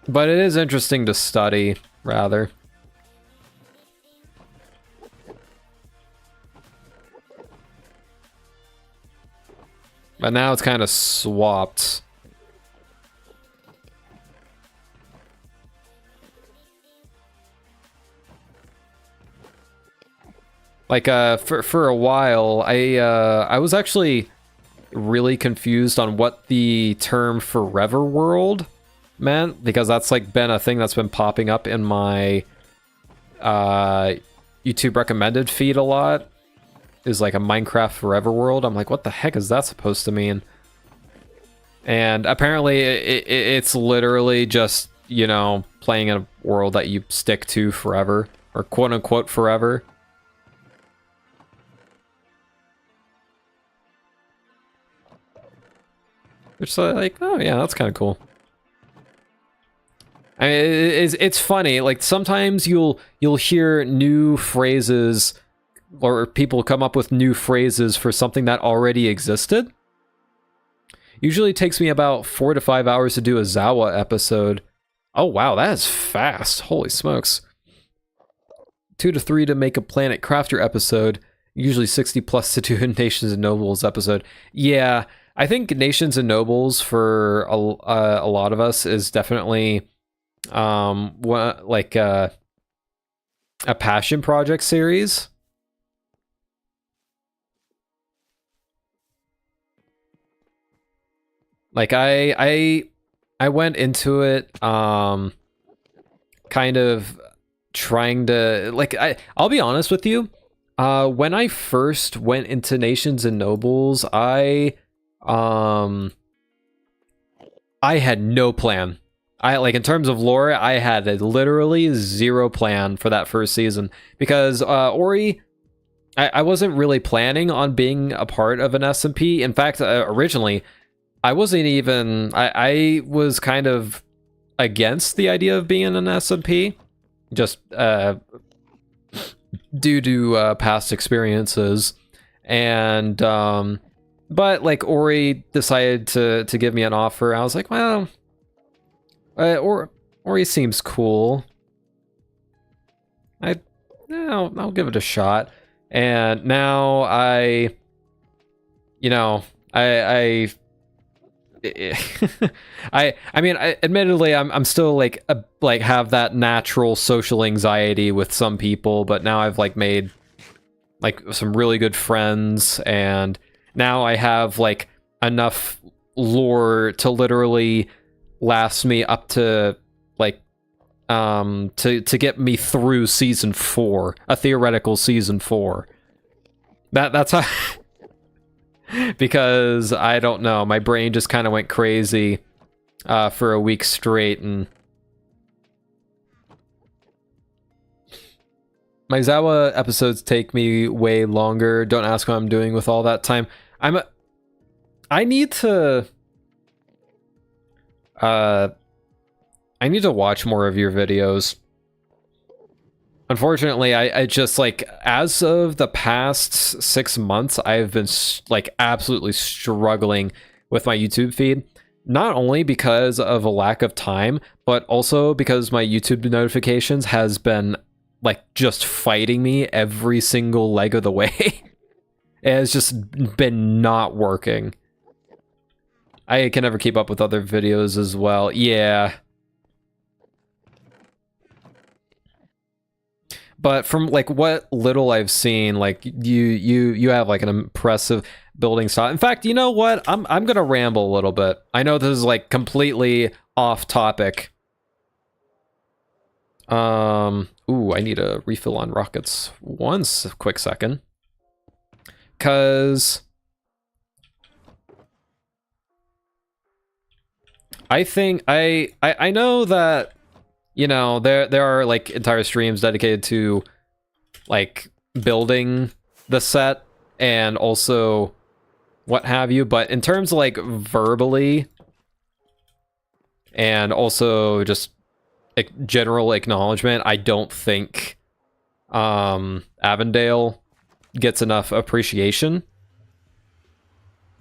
but it is interesting to study, rather. But now it's kind of swapped. Like, for a while, I was actually really confused on what the term Forever World meant, because that's like been a thing that's been popping up in my YouTube recommended feed a lot. is like a Minecraft Forever world. I'm like, what the heck is that supposed to mean? And apparently it's literally just, you know, playing in a world that you stick to forever, or quote unquote forever. It's like, oh yeah, that's kind of cool. I mean, it's funny. Like sometimes you'll hear new phrases, or people come up with new phrases for something that already existed. Usually it takes me about 4 to 5 hours to do a Zawa episode. Oh wow, that is fast. Holy smokes. 2 to 3 to make a Planet Crafter episode. Usually 60 plus to do a Nations and Nobles episode. Yeah, I think Nations and Nobles for a lot of us is definitely like a passion project series. Like I went into it kind of trying to, like, I'll be honest with you, when I first went into Nations and Nobles, I had no plan. Like, in terms of lore, I had literally zero plan for that first season, because Ori, I wasn't really planning on being a part of an SMP. In fact, originally I wasn't even, I was kind of against the idea of being an SMP, just due to past experiences. And but like Ori decided to give me an offer. I was like, well, Ori seems cool. I'll give it a shot. And now I mean, admittedly, I'm still like have that natural social anxiety with some people, but now I've like made like some really good friends, and now I have like enough lore to literally last me up to like to get me through season 4, a theoretical season 4. That's how. Because I don't know, my brain just kind of went crazy for a week straight, and my Zawa episodes take me way longer. Don't ask what I'm doing with all that time. I need to watch more of your videos. Unfortunately, I just, like, as of the past 6 months, I've been like absolutely struggling with my YouTube feed. Not only because of a lack of time, but also because my YouTube notifications has been like just fighting me every single leg of the way. It has just been not working. I can never keep up with other videos as well. Yeah. But from like what little I've seen, like you have like an impressive building style. In fact, you know what? I'm gonna ramble a little bit. I know this is like completely off topic. Ooh, I need a refill on rockets. One quick second. 'Cause I think I know that, you know, there are like entire streams dedicated to like building the set and also what have you, but in terms of like verbally and also just general acknowledgement, I don't think Avondale gets enough appreciation.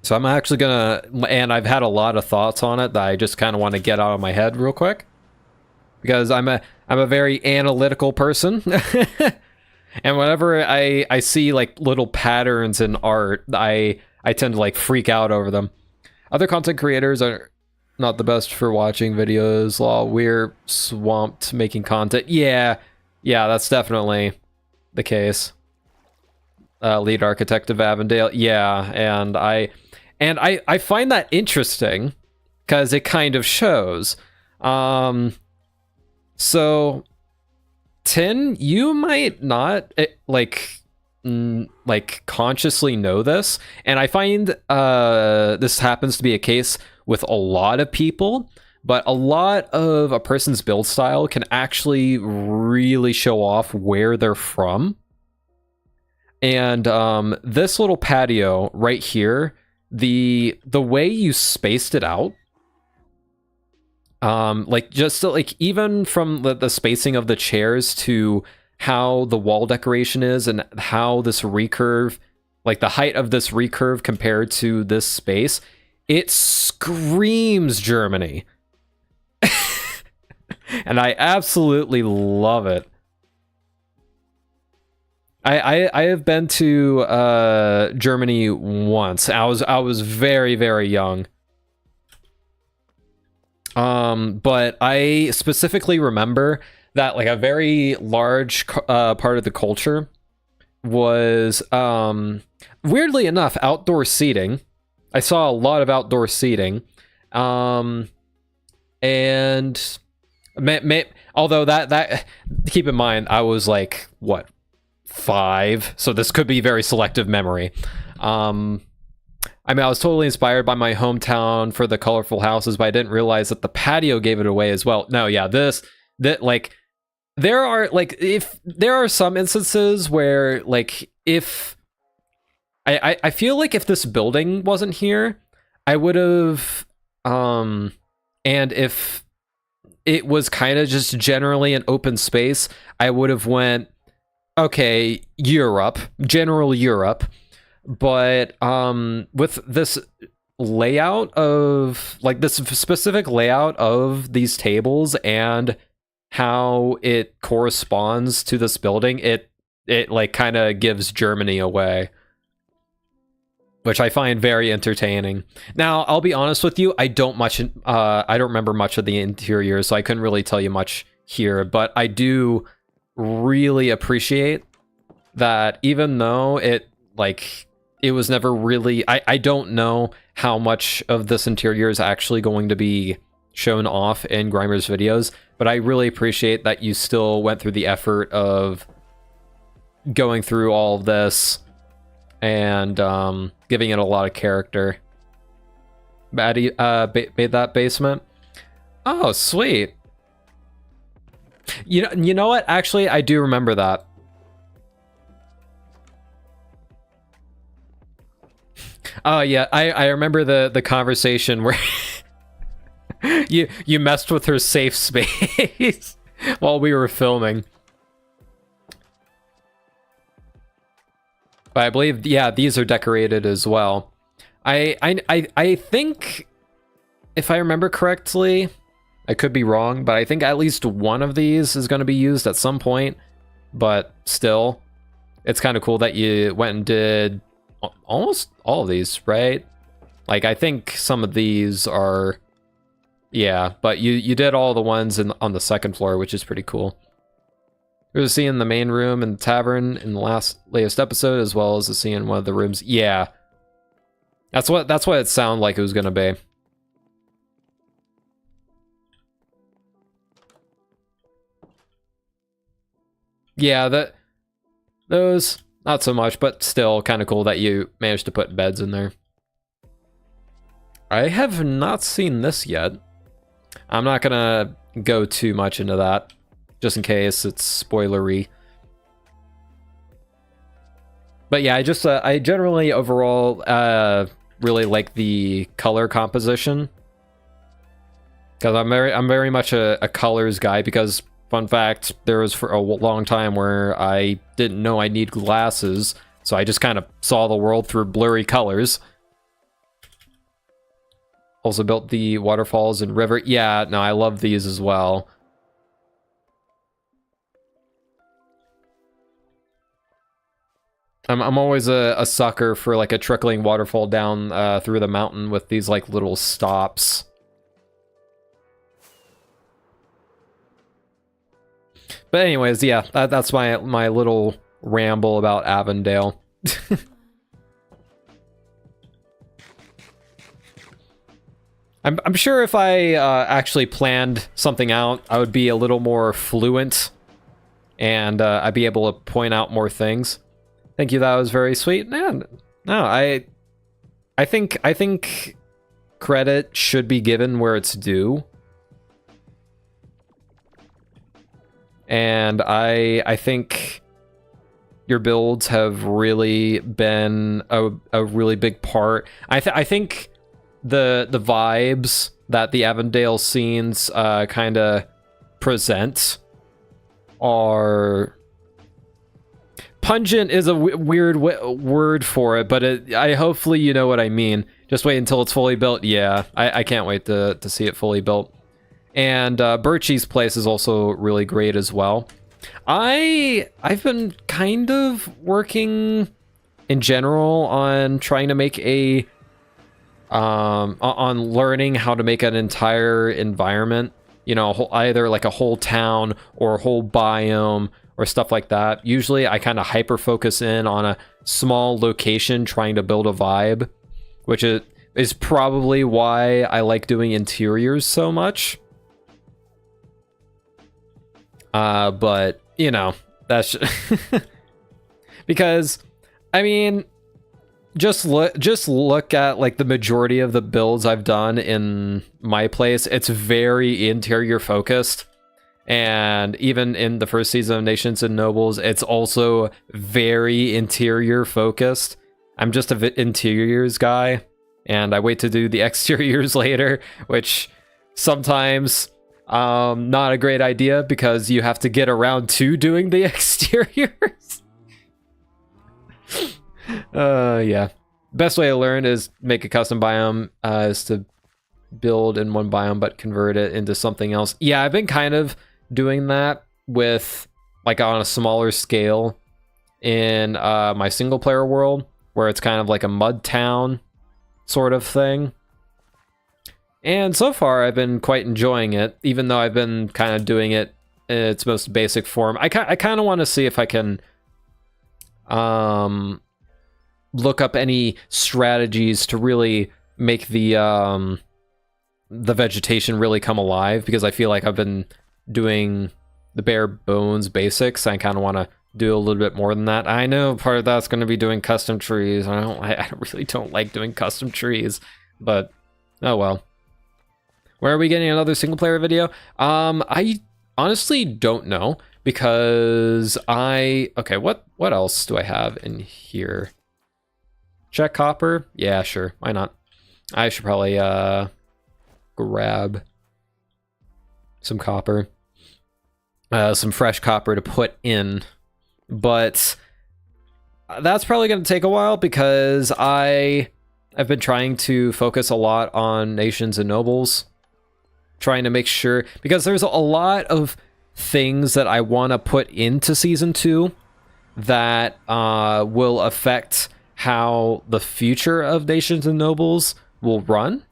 So I'm actually gonna, and I've had a lot of thoughts on it that I just kind of want to get out of my head real quick, because I'm a very analytical person. And whenever I see like little patterns in art, I tend to like freak out over them. Other content creators are not the best for watching videos while we're swamped making content. Yeah, that's definitely the case. Lead architect of Avondale. Yeah, and I find that interesting because it kind of shows. So Tin, you might not like like consciously know this, and I find this happens to be a case with a lot of people, but a lot of a person's build style can actually really show off where they're from. And this little patio right here, the way you spaced it out, like just like even from the spacing of the chairs to how the wall decoration is and how this recurve, like the height of this recurve compared to this space, it screams Germany. And I absolutely love it. I have been to Germany once. I was very, very young. But I specifically remember that like a very large part of the culture was weirdly enough outdoor seating. I saw a lot of outdoor seating. And although that keep in mind I was like what, 5, so this could be very selective memory. I mean, I was totally inspired by my hometown for the colorful houses, but I didn't realize that the patio gave it away as well. No, yeah, that like there are some instances where like if I feel like if this building wasn't here, I would have and if it was kind of just generally an open space, I would have went, okay, Europe, general Europe. But with this layout of like this specific layout of these tables and how it corresponds to this building, it like kind of gives Germany away, which I find very entertaining. Now, I'll be honest with you, I don't remember much of the interior, so I couldn't really tell you much here, but I do really appreciate that even though it was never really, I don't know how much of this interior is actually going to be shown off in Grimer's videos, but I really appreciate that you still went through the effort of going through all of this and giving it a lot of character. Maddie made that basement. Oh, sweet. You know what? Actually, I do remember that. Oh yeah, I remember the conversation where you messed with her safe space while we were filming. But I believe, yeah, these are decorated as well. I think, if I remember correctly, I could be wrong, but I think at least one of these is going to be used at some point. But still, it's kind of cool that you went and did almost all of these, right? Like, I think some of these are, yeah, but you did all the ones on the second floor, which is pretty cool. There's a scene in the main room and the tavern in the latest episode, as well as a scene in one of the rooms. Yeah, that's what it sounded like it was gonna be. Yeah, those not so much, but still kind of cool that you managed to put beds in there. I have not seen this yet. I'm not gonna go too much into that, just in case it's spoilery. But yeah, I generally overall really like the color composition, because I'm very much a colors guy. Because fun fact, there was for a long time where I didn't know I need glasses, so I just kind of saw the world through blurry colors. Also built the waterfalls and river. Yeah, no, I love these as well. I'm always a sucker for like a trickling waterfall down through the mountain with these like little stops. But anyways, yeah, that's my little ramble about Avondale. I'm sure if I actually planned something out, I would be a little more fluent, and I'd be able to point out more things. Thank you. That was very sweet. Man, no, I think credit should be given where it's due. And I think your builds have really been a really big part. I think the vibes that the Avondale scenes kind of present are pungent is a weird word for it, but I hopefully you know what I mean. Just wait until it's fully built. Yeah, I can't wait to see it fully built. And Birchie's place is also really great as well. I've been kind of working in general on trying to make a on learning how to make an entire environment, you know, either like a whole town or a whole biome or stuff like that. Usually I kind of hyper focus in on a small location trying to build a vibe, which is probably why I like doing interiors so much. But you know, that's because I mean, just look at like the majority of the builds I've done in my place. It's very interior focused, and even in the first season of Nations and Nobles, it's also very interior focused. I'm just an interiors guy, and I wait to do the exteriors later, which sometimes not a great idea because you have to get around to doing the exteriors. Yeah. Best way to learn is make a custom biome, is to build in one biome but convert it into something else. Yeah, I've been kind of doing that with like on a smaller scale in my single player world, where it's kind of like a mud town sort of thing. And so far I've been quite enjoying it, even though I've been kind of doing it in its most basic form. I kind of want to see if I can look up any strategies to really make the vegetation really come alive, because I feel like I've been doing the bare bones basics. I kind of want to do a little bit more than that. I know part of that's going to be doing custom trees. I really don't like doing custom trees, but oh well. Where are we getting another single player video? I honestly don't know, because okay, what else do I have in here? Check copper? Yeah, sure. Why not? I should probably grab some copper. Some fresh copper to put in. But that's probably going to take a while, because I've been trying to focus a lot on Nations and Nobles. Trying to make sure, because there's a lot of things that I want to put into Season 2 that will affect how the future of Nations and Nobles will run.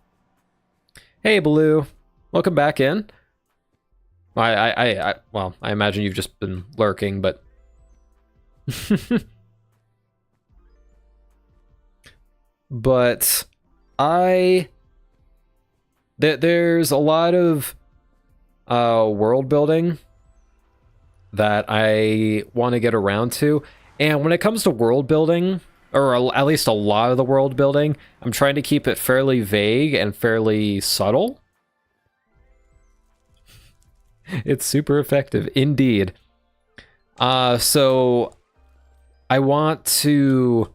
Hey, Blue. Welcome back in. Well, I imagine you've just been lurking, but... but there's a lot of world building that I want to get around to. And when it comes to world building, or at least a lot of the world building, I'm trying to keep it fairly vague and fairly subtle. It's super effective, indeed. So I want to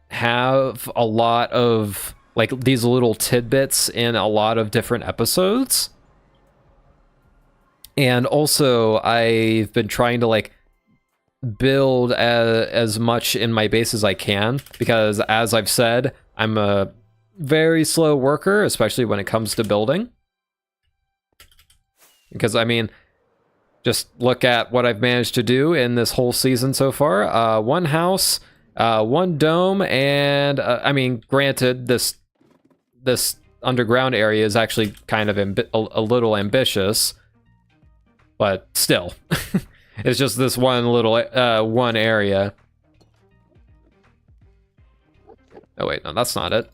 have a lot of like these little tidbits in a lot of different episodes. And also I've been trying to like build as much in my base as I can, because as I've said, I'm a very slow worker, especially when it comes to building. Because I mean, just look at what I've managed to do in this whole season so far. One house, one dome, and I mean, granted, this underground area is actually kind of a little ambitious, but still. It's just this one little one area. Oh wait, no, that's not it.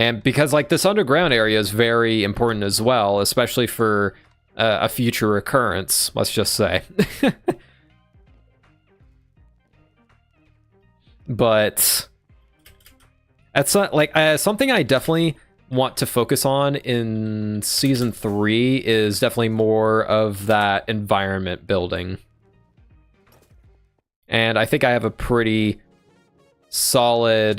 And because like this underground area is very important as well, especially for a future occurrence, let's just say. But that's not, like something I definitely want to focus on in season 3 is definitely more of that environment building. And I think I have a pretty solid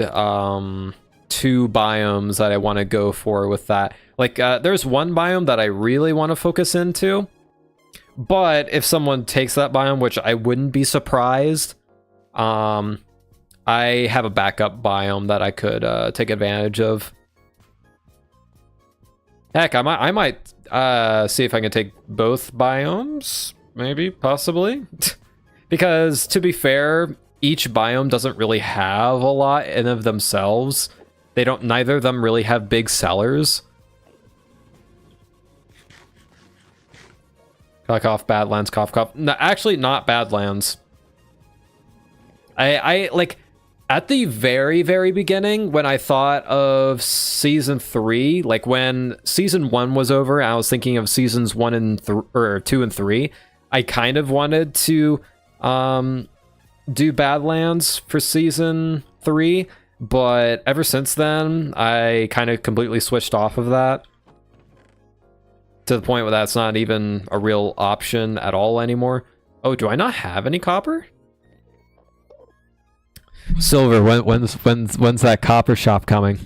2 biomes that I want to go for with that. Like there's one biome that I really want to focus into, but if someone takes that biome, which I wouldn't be surprised, I have a backup biome that I could take advantage of. Heck, I might see if I can take both biomes, maybe, possibly. Because, to be fair, each biome doesn't really have a lot in of themselves. Neither of them really have big sellers. Cough, cough, Badlands, cough, cough. No, actually, not Badlands. I like, at the very, very beginning, when I thought of season 3, like when season 1 was over, I was thinking of seasons 1 and 2 and 3. I kind of wanted to do Badlands for season 3, but ever since then, I kind of completely switched off of that. To the point where that's not even a real option at all anymore. Oh, do I not have any copper? Silver, when's that copper shop coming?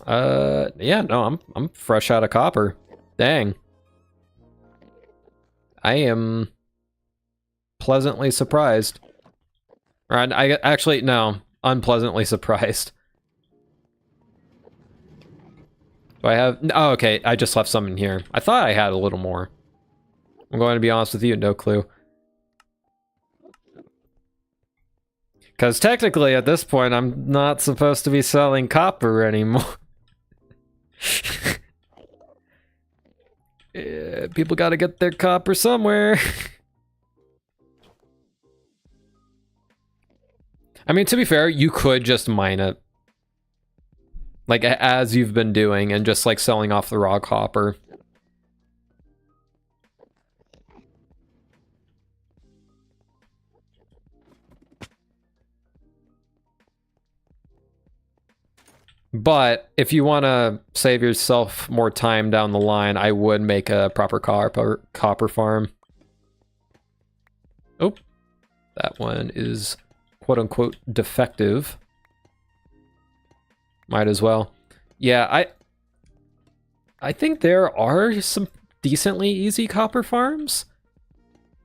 Yeah, no, I'm fresh out of copper. Dang. I am pleasantly surprised. Or I actually, no, unpleasantly surprised. Do I have... Oh, okay, I just left some in here. I thought I had a little more. I'm going to be honest with you, no clue. Because technically, at this point, I'm not supposed to be selling copper anymore. Yeah, people gotta get their copper somewhere. I mean, to be fair, you could just mine it. Like, as you've been doing, and just, like, selling off the raw copper. But if you want to save yourself more time down the line, I would make a proper copper farm. Oh, that one is quote-unquote defective. Might as well. Yeah, I think there are some decently easy copper farms.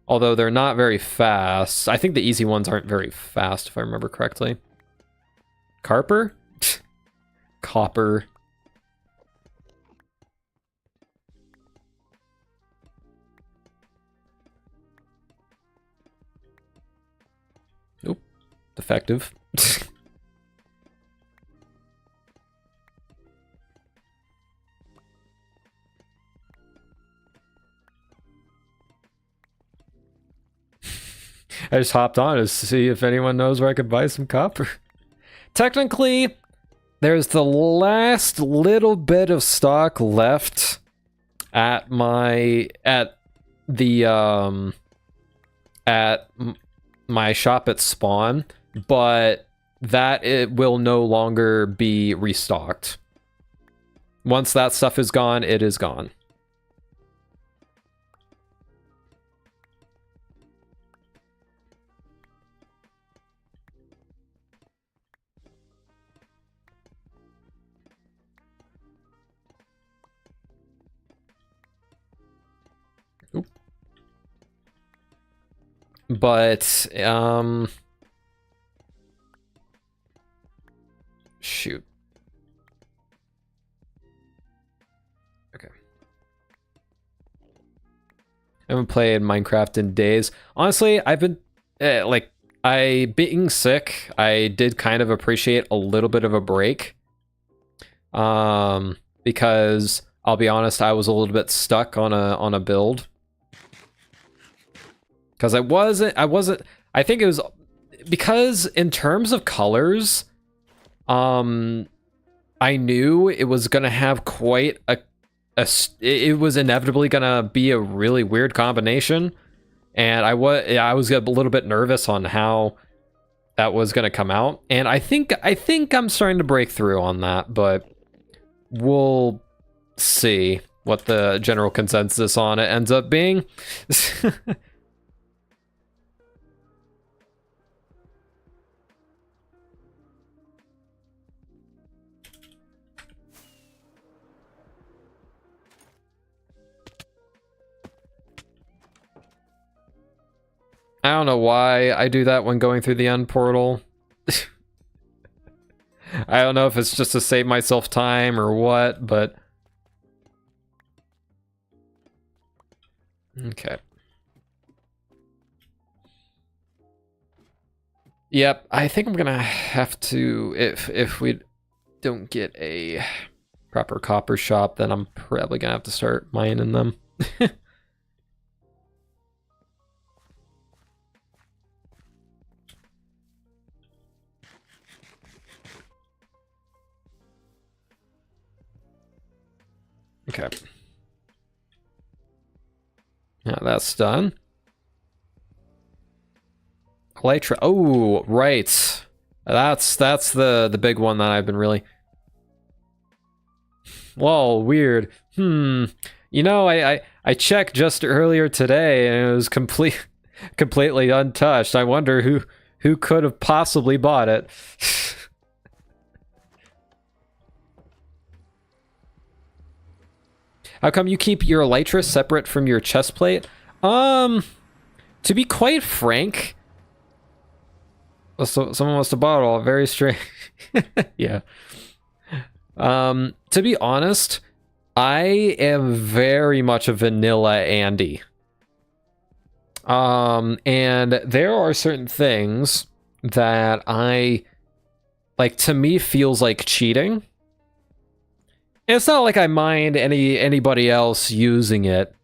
Although they're not very fast. I think the easy ones aren't very fast, if I remember correctly. Carper? Copper. Oop. Defective. I just hopped on to see if anyone knows where I could buy some copper. Technically, there's the last little bit of stock left at my shop at spawn, but that it will no longer be restocked. Once that stuff is gone, it is gone. But, shoot. Okay. I haven't played Minecraft in days. Honestly, I've been, being sick, I did kind of appreciate a little bit of a break. Because, I'll be honest, I was a little bit stuck on a build. Because I think it was, because in terms of colors, I knew it was gonna have quite it was inevitably gonna be a really weird combination, and I was a little bit nervous on how that was gonna come out, and I think I'm starting to break through on that, but we'll see what the general consensus on it ends up being. I don't know why I do that when going through the end portal. I don't know if it's just to save myself time or what, but... Okay. Yep, I think I'm gonna have to... If we don't get a proper copper shop, then I'm probably gonna have to start mining them. Okay. Yeah, that's done. Elytra. Oh, right. That's the big one that I've been really... Whoa, weird. You know, I checked just earlier today and it was completely untouched. I wonder who could have possibly bought it. How come you keep your elytra separate from your chest plate? To be quite frank, so someone must have bought it all. Very strange. Yeah. To be honest, I am very much a vanilla Andy. And there are certain things that to me feels like cheating. It's not like I mind anybody else using it.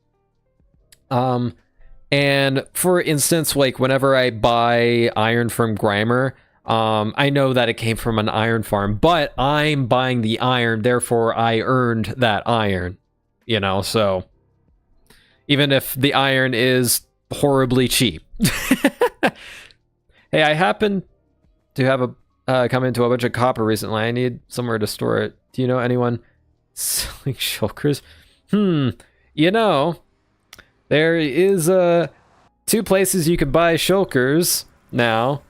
And for instance, like whenever I buy iron from Grimer, I know that it came from an iron farm, but I'm buying the iron, therefore I earned that iron, you know, so even if the iron is horribly cheap. Hey, I happen to have come into a bunch of copper recently. I need somewhere to store it. Do you know anyone selling shulkers? You know, there is 2 places you can buy shulkers now.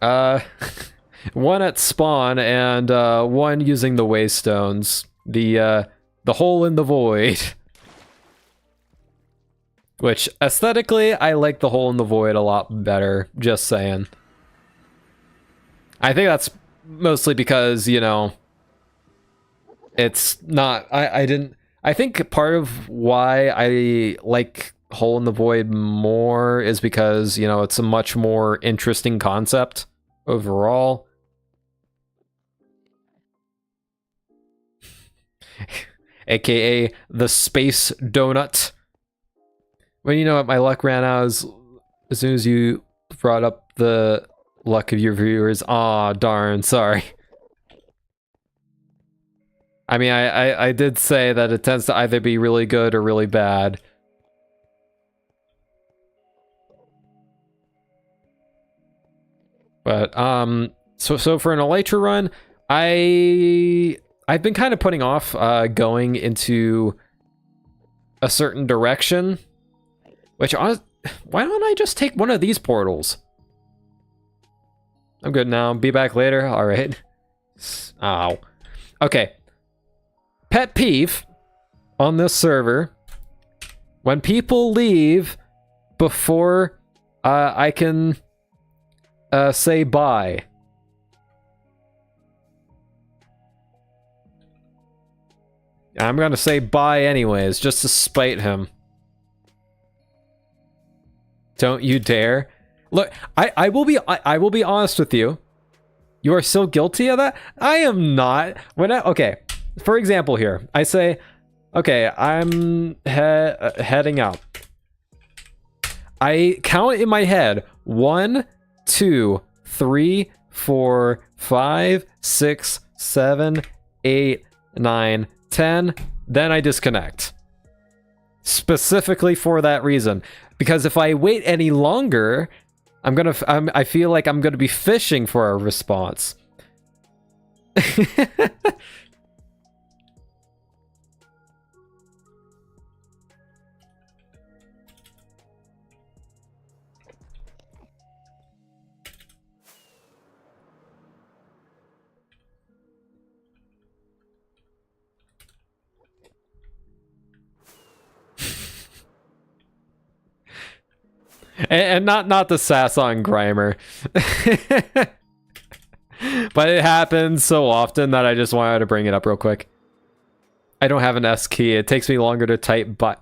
One at spawn and one using the waystones. The hole in the void. Which aesthetically, I like the hole in the void a lot better, just saying. I think that's mostly because, you know, it's not, I think part of why I like Hole in the Void more is because, you know, it's a much more interesting concept overall. AKA the space donut. Well, you know what, my luck ran out as soon as you brought up the luck of your viewers. Aw, darn, sorry. I mean, I did say that it tends to either be really good or really bad. But, so for an Elytra run, I've been kind of putting off going into a certain direction. Which, why don't I just take one of these portals? I'm good now. Be back later. All right. Ow. Okay. Pet peeve on this server: when people leave before I can say bye. I'm gonna say bye anyways, just to spite him. Don't you dare. Look, I will be honest with you. You are so guilty of that. I am not. Okay, for example here, I say, okay, I'm heading out. I count in my head 1, 2, 3, 4, 5, 6, 7, 8, 9, 10. Then I disconnect. Specifically for that reason. Because if I wait any longer, I feel like I'm gonna be fishing for a response. And not the sass on Grimer. But it happens so often that I just wanted to bring it up real quick. I don't have an S key. It takes me longer to type, but...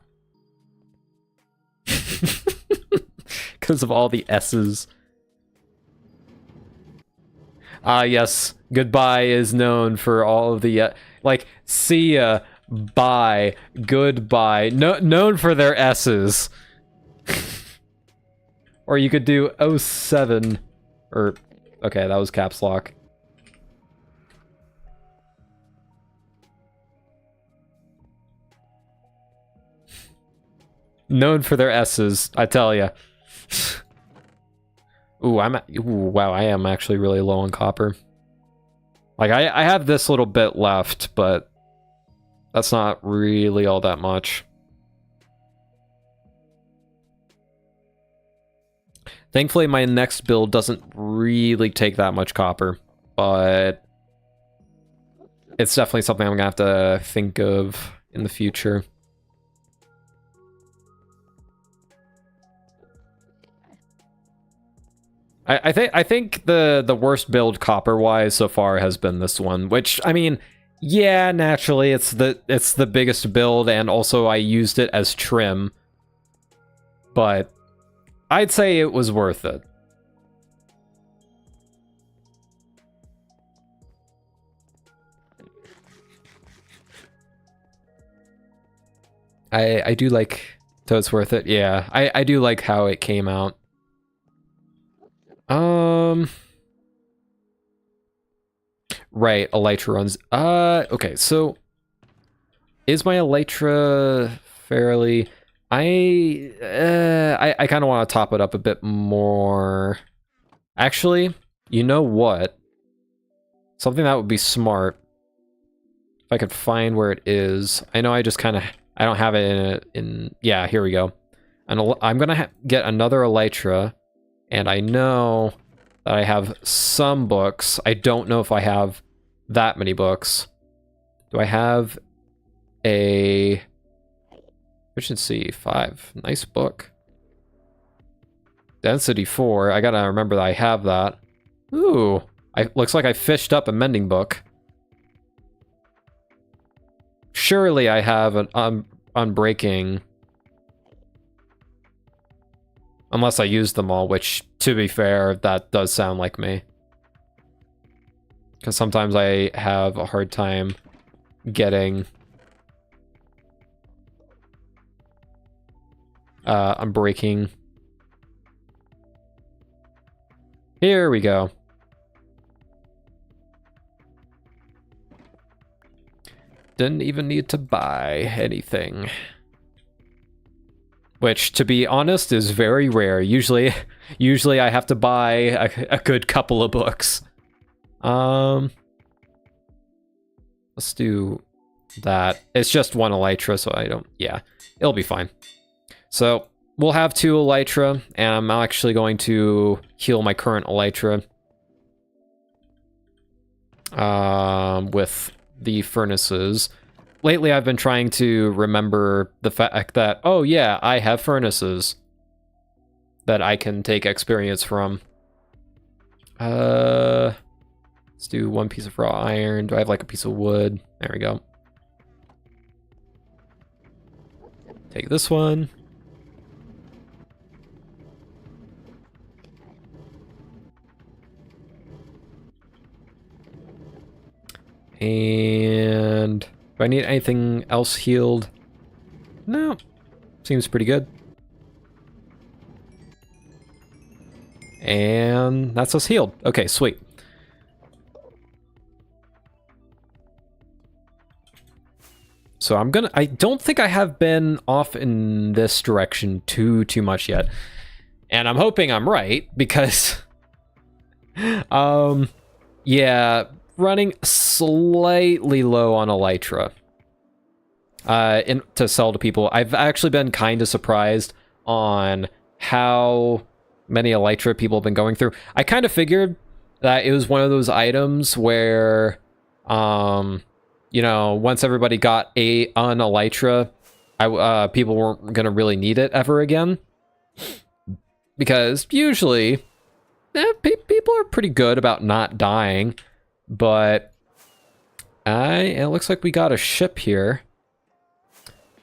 because of all the S's. Yes. Goodbye is known for all of the... like, see ya, bye, goodbye. Known for their S's. Or you could do 07, or, okay, that was caps lock. Known for their S's, I tell ya. Ooh, wow, I am actually really low on copper. Like, I have this little bit left, but that's not really all that much. Thankfully, my next build doesn't really take that much copper, but it's definitely something I'm gonna have to think of in the future. I think the worst build copper-wise so far has been this one, which, I mean, yeah, naturally, it's the biggest build, and also I used it as trim, but I'd say it was worth it. I do like, so it's worth it. Yeah, I do like how it came out. Right, Elytra runs. Okay, so is my Elytra fairly... I kind of want to top it up a bit more. Actually, you know what? Something that would be smart. If I could find where it is. I know I just kind of... I don't have it in... Yeah, here we go. And I'm going to get another Elytra. And I know that I have some books. I don't know if I have that many books. Do I have a... Efficiency 5. Nice book. Density 4. I gotta remember that I have that. Ooh. Looks like I fished up a mending book. Surely I have an unbreaking. Unless I used them all, which, to be fair, that does sound like me. Because sometimes I have a hard time getting... unbreaking. Here we go. Didn't even need to buy anything. Which, to be honest, is very rare. Usually I have to buy a good couple of books. Let's do that. It's just one Elytra, so I don't... Yeah, it'll be fine. So, we'll have 2 Elytra, and I'm actually going to heal my current Elytra. With the furnaces. Lately, I've been trying to remember the fact that, oh yeah, I have furnaces that I can take experience from. Let's do 1 piece of raw iron. Do I have like a piece of wood? There we go. Take this one. And do I need anything else healed? No. Seems pretty good. And that's us healed. Okay, sweet. So I don't think I have been off in this direction too much yet. And I'm hoping I'm right, because yeah, running slightly low on Elytra to sell to people. I've actually been kind of surprised on how many Elytra people have been going through. I kind of figured that it was one of those items where, you know, once everybody got an Elytra, people weren't gonna really need it ever again, because usually people are pretty good about not dying. But it looks like we got a ship here.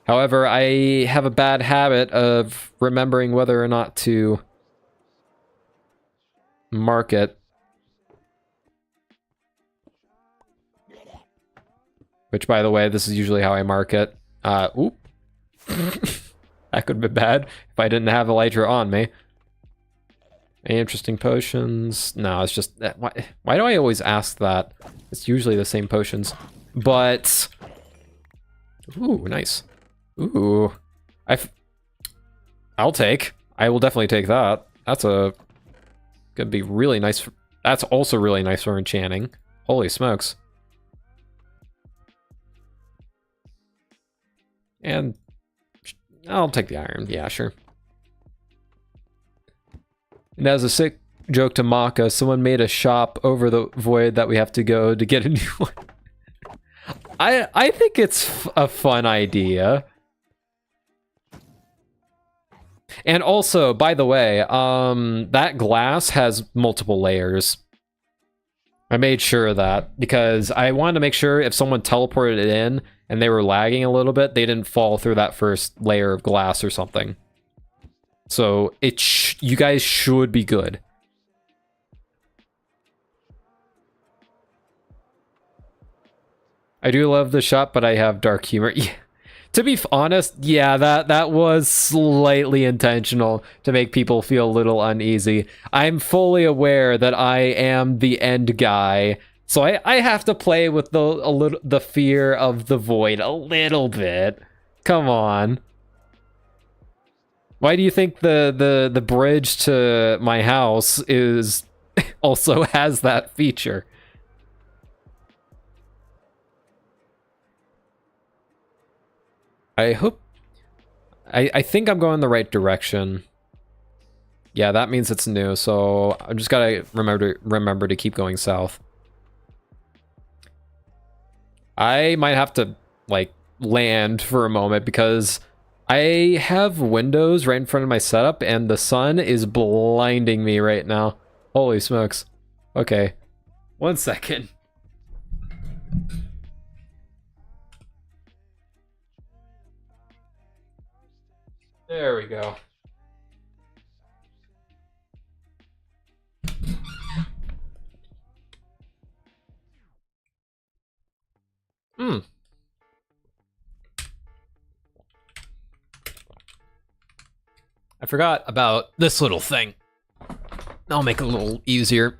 However, I have a bad habit of remembering whether or not to mark it. Which, by the way, this is usually how I mark it. Oop. That could have been bad if I didn't have Elytra on me. Any interesting potions? No, it's just... Why do I always ask that? It's usually the same potions. But... Ooh, nice. Ooh. I'll take. I will definitely take that. That's gonna be really nice. That's also really nice for enchanting. Holy smokes. And... I'll take the iron. Yeah, sure. And as a sick joke to mock us, someone made a shop over the void that we have to go to get a new one. I think it's a fun idea. And also, by the way, that glass has multiple layers. I made sure of that because I wanted to make sure if someone teleported it in and they were lagging a little bit, they didn't fall through that first layer of glass or something. So you guys should be good. I do love the shop, but I have dark humor. Yeah. To be honest, yeah, that was slightly intentional to make people feel a little uneasy. I'm fully aware that I am the end guy, so I have to play with the fear of the void a little bit. Come on. Why do you think the bridge to my house is also has that feature? I hope... I think I'm going the right direction. Yeah, that means it's new, so I just gotta remember to keep going south. I might have to, like, land for a moment because I have windows right in front of my setup and the sun is blinding me right now. Holy smokes. Okay. 1 second. There we go. I forgot about this little thing. I'll make it a little easier.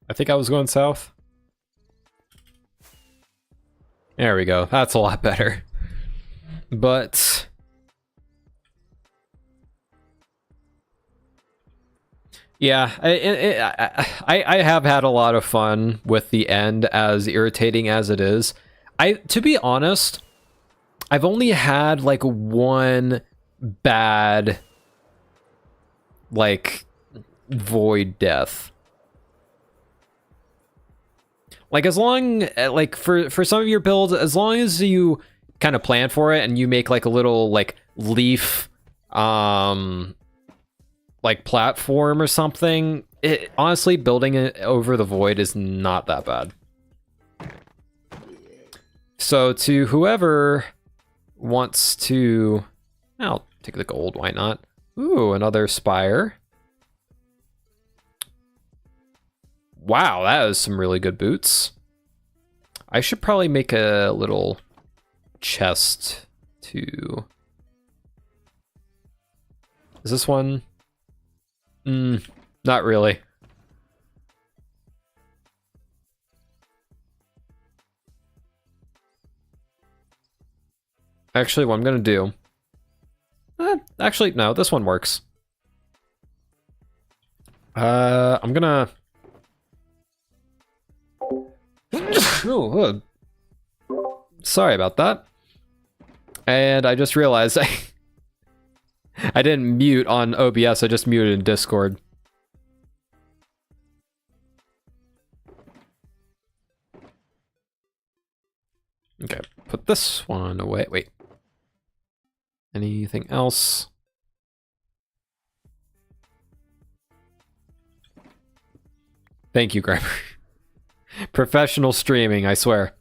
I think I was going south. There we go. That's a lot better. But... yeah, I have had a lot of fun with the end, as irritating as it is. To be honest, I've only had like one bad, like, void death. Like, as long, like, for some of your builds, as long as you kind of plan for it and you make like a little like leaf, like platform or something, honestly, building it over the void is not that bad. So to whoever wants to, I'll take the gold, why not? Ooh, another spire. Wow, that is some really good boots. I should probably make a little chest to Is this one? Not really. Actually, what I'm gonna do... actually, no, this one works. I'm gonna... Oh, sorry about that. And I just realized I didn't mute on OBS, I just muted in Discord. Okay, put this one away. Wait. Anything else? Thank you, Grimer. Professional streaming, I swear.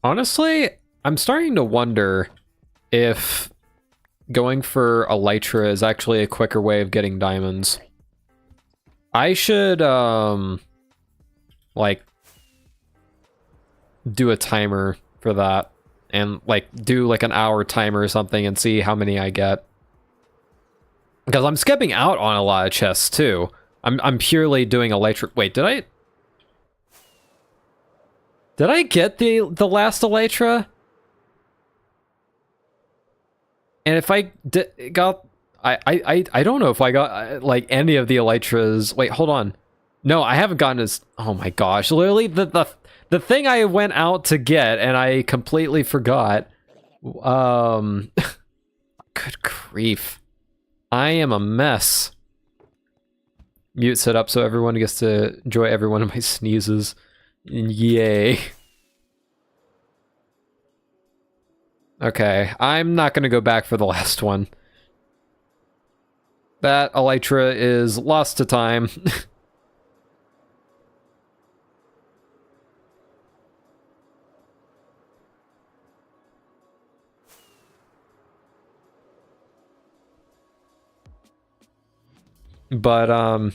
Honestly, I'm starting to wonder if going for Elytra is actually a quicker way of getting diamonds. I should, like, do a timer for that. And, like, do, like, an hour timer or something and see how many I get. Because I'm skipping out on a lot of chests, too. I'm purely doing Elytra. Wait, did I get the last Elytra? And if I got, I don't know if I got like any of the Elytras. Wait, hold on. No, I haven't gotten as. Oh my gosh! Literally, the thing I went out to get and I completely forgot. Good grief! I am a mess. Mute set up so everyone gets to enjoy every one of my sneezes. Yay. Okay, I'm not gonna go back for the last one. That Elytra is lost to time. But,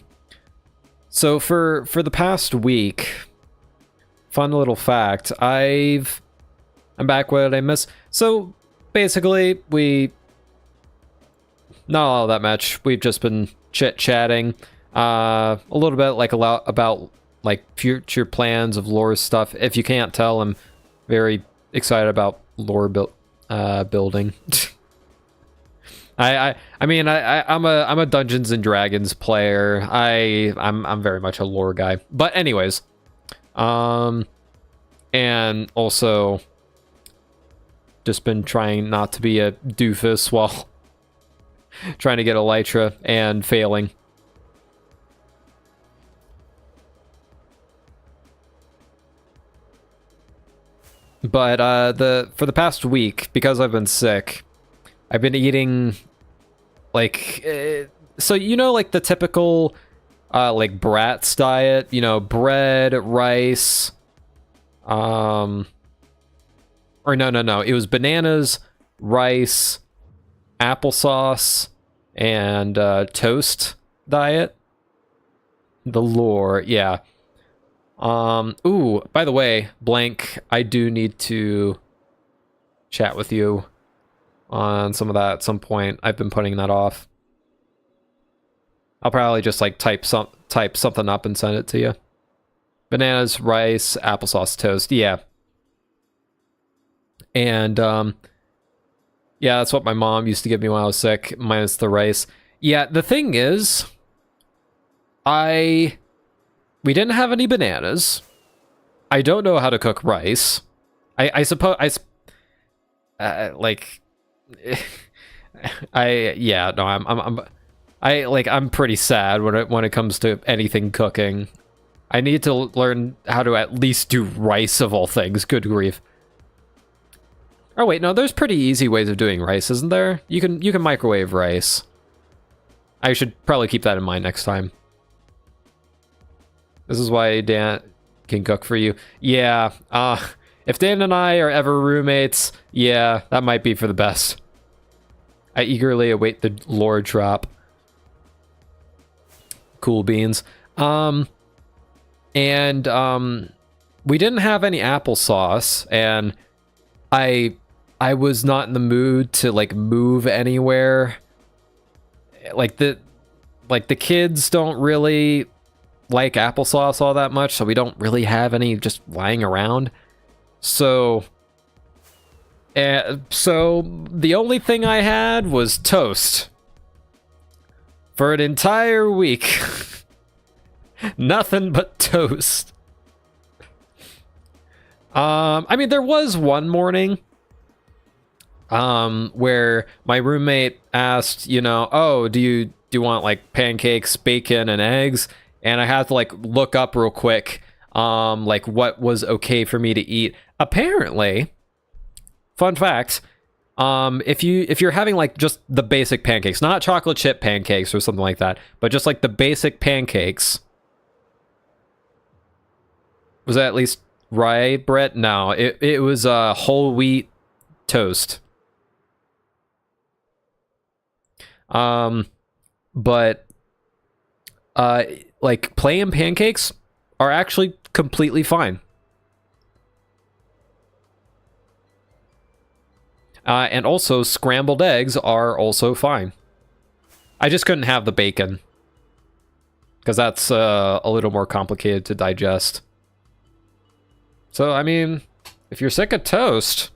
so for the past week, fun little fact, I'm back. What did I miss? So basically, not all that much. We've just been chit-chatting, a little bit like about like future plans of lore stuff. If you can't tell, I'm very excited about lore building. I'm a Dungeons and Dragons player. I'm very much a lore guy. But anyways, and also just been trying not to be a doofus while trying to get Elytra and failing. But for the past week, because I've been sick, I've been eating like so you know, like the typical like Bratz diet, you know, bread, rice, or no, it was bananas, rice, applesauce, and toast diet. The lore, yeah. Ooh, by the way, Blank, I do need to chat with you on some of that at some point. I've been putting that off. I'll probably just like type something up and send it to you. Bananas, rice, applesauce, toast. Yeah. And yeah, that's what my mom used to give me when I was sick, minus the rice. Yeah, the thing is, we didn't have any bananas. I don't know how to cook rice. I suppose like I'm pretty sad when it comes to anything cooking. I need to learn how to at least do rice of all things. Good grief. Oh wait, no, there's pretty easy ways of doing rice, isn't there? You can microwave rice. I should probably keep that in mind next time. This is why Dan can cook for you. Yeah, if Dan and I are ever roommates, yeah, that might be for the best. I eagerly await the lore drop. Cool beans. And we didn't have any applesauce, and I was not in the mood to like move anywhere. Like the kids don't really like applesauce all that much, so we don't really have any just lying around. So the only thing I had was toast for an entire week. Nothing but toast. I mean, there was one morning where my roommate asked, you know, oh, do you want like pancakes, bacon, and eggs? And I had to like look up real quick like what was okay for me to eat. Apparently, fun fact, if you're having like just the basic pancakes, not chocolate chip pancakes or something like that, but just like the basic pancakes. Was that at least rye bread? No, it was whole wheat toast. But like plain pancakes are actually completely fine. And also scrambled eggs are also fine. I just couldn't have the bacon because that's a little more complicated to digest. So, I mean, if you're sick of toast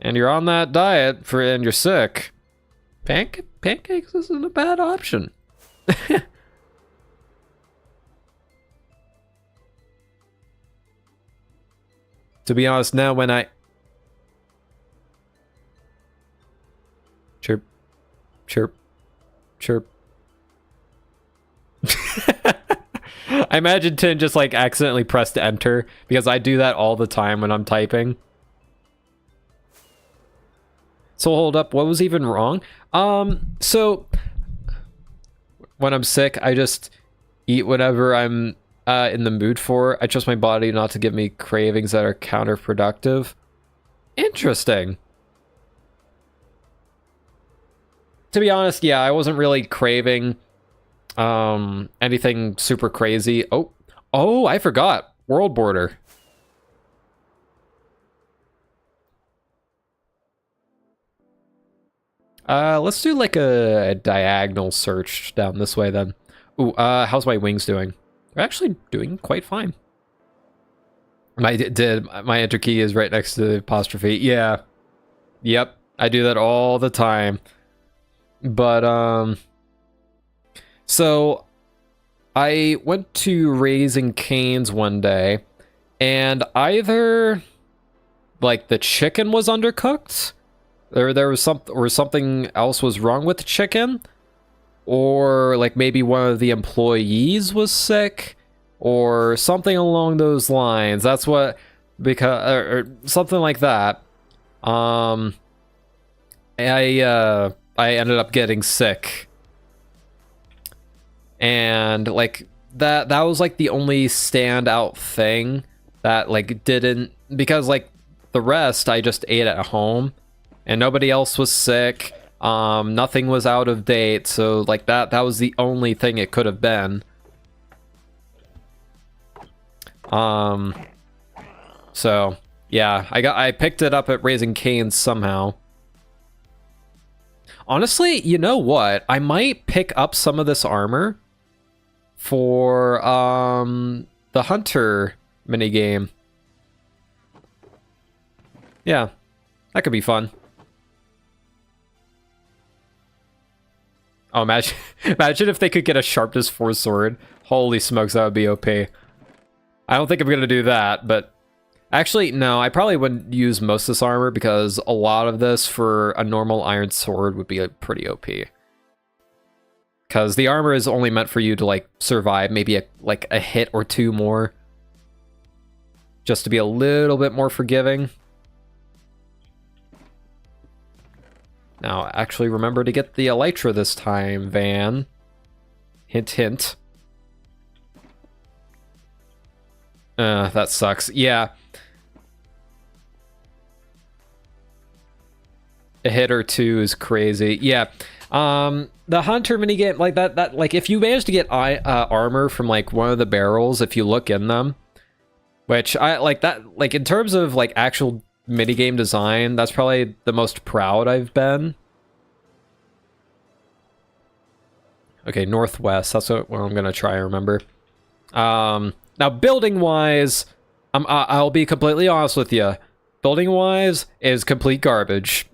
and you're on that diet and you're sick, pancakes isn't a bad option. To be honest, now when I... Chirp. Chirp. Chirp. I imagine Tin just like accidentally pressed enter because I do that all the time when I'm typing. So hold up, what was even wrong? So when I'm sick, I just eat whatever I'm in the mood for. I trust my body not to give me cravings that are counterproductive. Interesting. To be honest, yeah, I wasn't really craving anything super crazy. Oh, I forgot. World border. Let's do like a diagonal search down this way then. Ooh, how's my wings doing? They're actually doing quite fine. My enter key is right next to the apostrophe. Yeah. Yep. I do that all the time. But, so I went to Raising Cane's one day, and either like the chicken was undercooked, or there was something else was wrong with the chicken, or like maybe one of the employees was sick, or something along those lines. That's what, because or something like that. I ended up getting sick. And like that was like the only standout thing that like didn't, because like the rest I just ate at home and nobody else was sick. Nothing was out of date, so like that was the only thing it could have been. So yeah, I picked it up at Raising Cane's somehow. Honestly, you know what? I might pick up some of this armor for the hunter minigame. Yeah, that could be fun. Oh, imagine if they could get a sharpness 4 sword. Holy smokes, that would be OP. I don't think I'm gonna do that, but actually, no, I probably wouldn't use most of this armor because a lot of this for a normal iron sword would be like, pretty OP. Because the armor is only meant for you to like survive maybe a hit or two more. Just to be a little bit more forgiving. Now, actually remember to get the elytra this time, Van. Hint, hint. That sucks. Yeah. A hit or two is crazy. Yeah. The hunter minigame, like that like if you manage to get armor from like one of the barrels, if you look in them, which I like that, like in terms of like actual minigame design, that's probably the most proud I've been. Okay, northwest, that's what I'm gonna try and remember. Now building wise, I'll be completely honest with you. Building wise is complete garbage.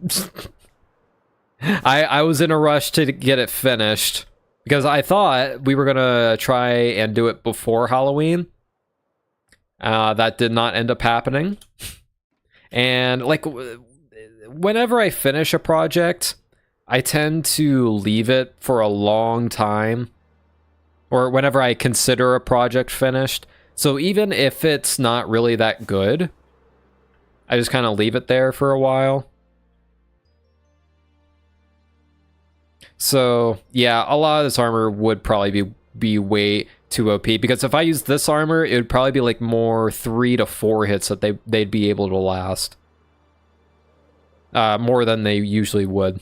I was in a rush to get it finished because I thought we were gonna try and do it before Halloween. That did not end up happening. And like whenever I finish a project, I tend to leave it for a long time, or whenever I consider a project finished. So even if it's not really that good, I just kind of leave it there for a while. So yeah, a lot of this armor would probably be way too OP, because if I use this armor, it would probably be like more 3 to 4 hits that they'd be able to last. More than they usually would.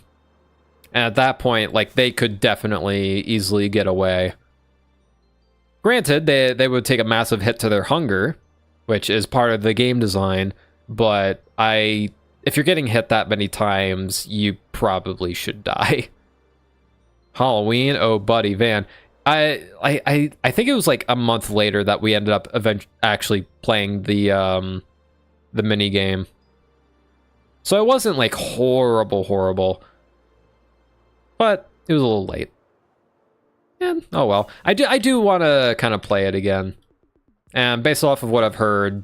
And at that point, like, they could definitely easily get away. Granted, they would take a massive hit to their hunger, which is part of the game design, but if you're getting hit that many times, you probably should die. Halloween, oh buddy, Van. I think it was like a month later that we ended up actually playing the mini game. So it wasn't like horrible, but it was a little late. And oh well, I do want to kind of play it again, and based off of what I've heard,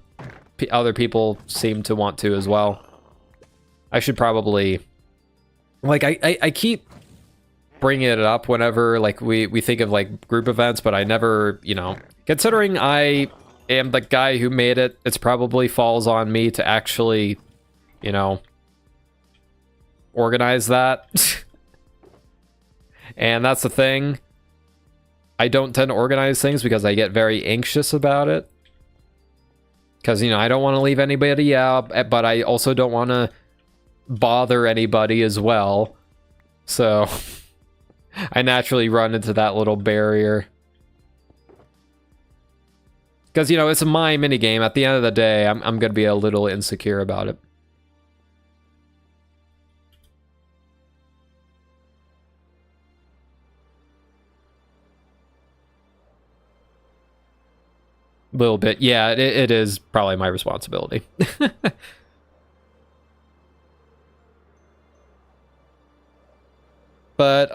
other people seem to want to as well. I should probably, like, I keep bringing it up whenever like we think of like group events, but I never, you know, considering I am the guy who made it, it's probably falls on me to actually, you know, organize that. And that's the thing, I don't tend to organize things because I get very anxious about it, because, you know, I don't want to leave anybody out, but I also don't want to bother anybody as well, so I naturally run into that little barrier. Because, you know, it's my minigame. At the end of the day, I'm going to be a little insecure about it. A little bit. Yeah, it is probably my responsibility. But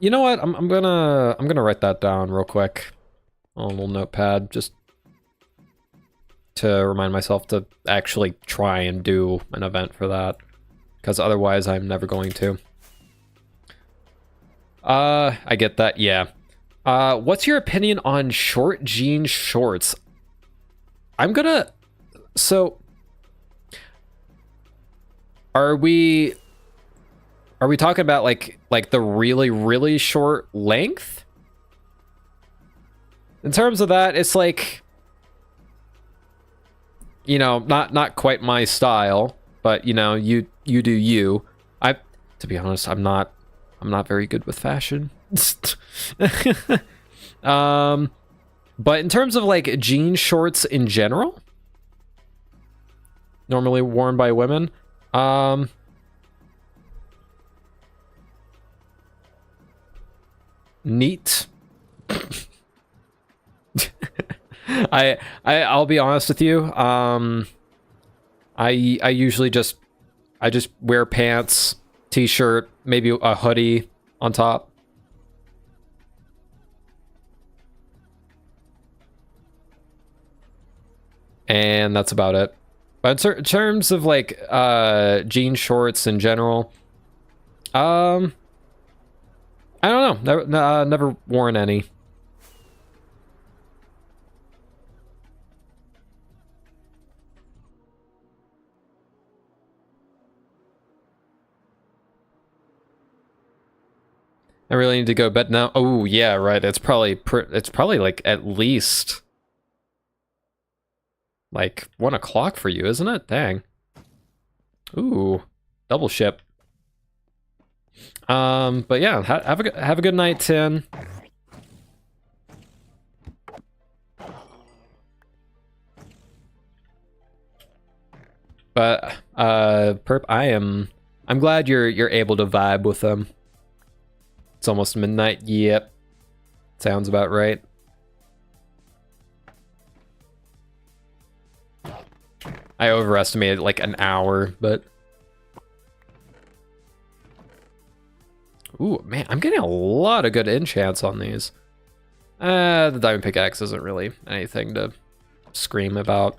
you know what? I'm gonna write that down real quick on a little notepad, just to remind myself to actually try and do an event for that, because otherwise I'm never going to. I get that. Yeah. What's your opinion on short jean shorts? So are we talking about like the really short length? In terms of that, it's like, you know, not quite my style, but you know, you do you. To be honest, I'm not very good with fashion. But in terms of like jean shorts in general, normally worn by women, neat. I'll be honest with you. I usually just wear pants, t-shirt, maybe a hoodie on top. And that's about it. But in terms of like jean shorts in general, I don't know. Never worn any. I really need to go to bed now. Oh yeah, right. It's probably like at least like 1 o'clock for you, isn't it? Dang. Ooh, double ship. But yeah, have a good night, Tin. But Perp, I'm glad you're able to vibe with them. It's almost midnight. Yep. Sounds about right. I overestimated like an hour, but ooh, man, I'm getting a lot of good enchants on these. The diamond pickaxe isn't really anything to scream about.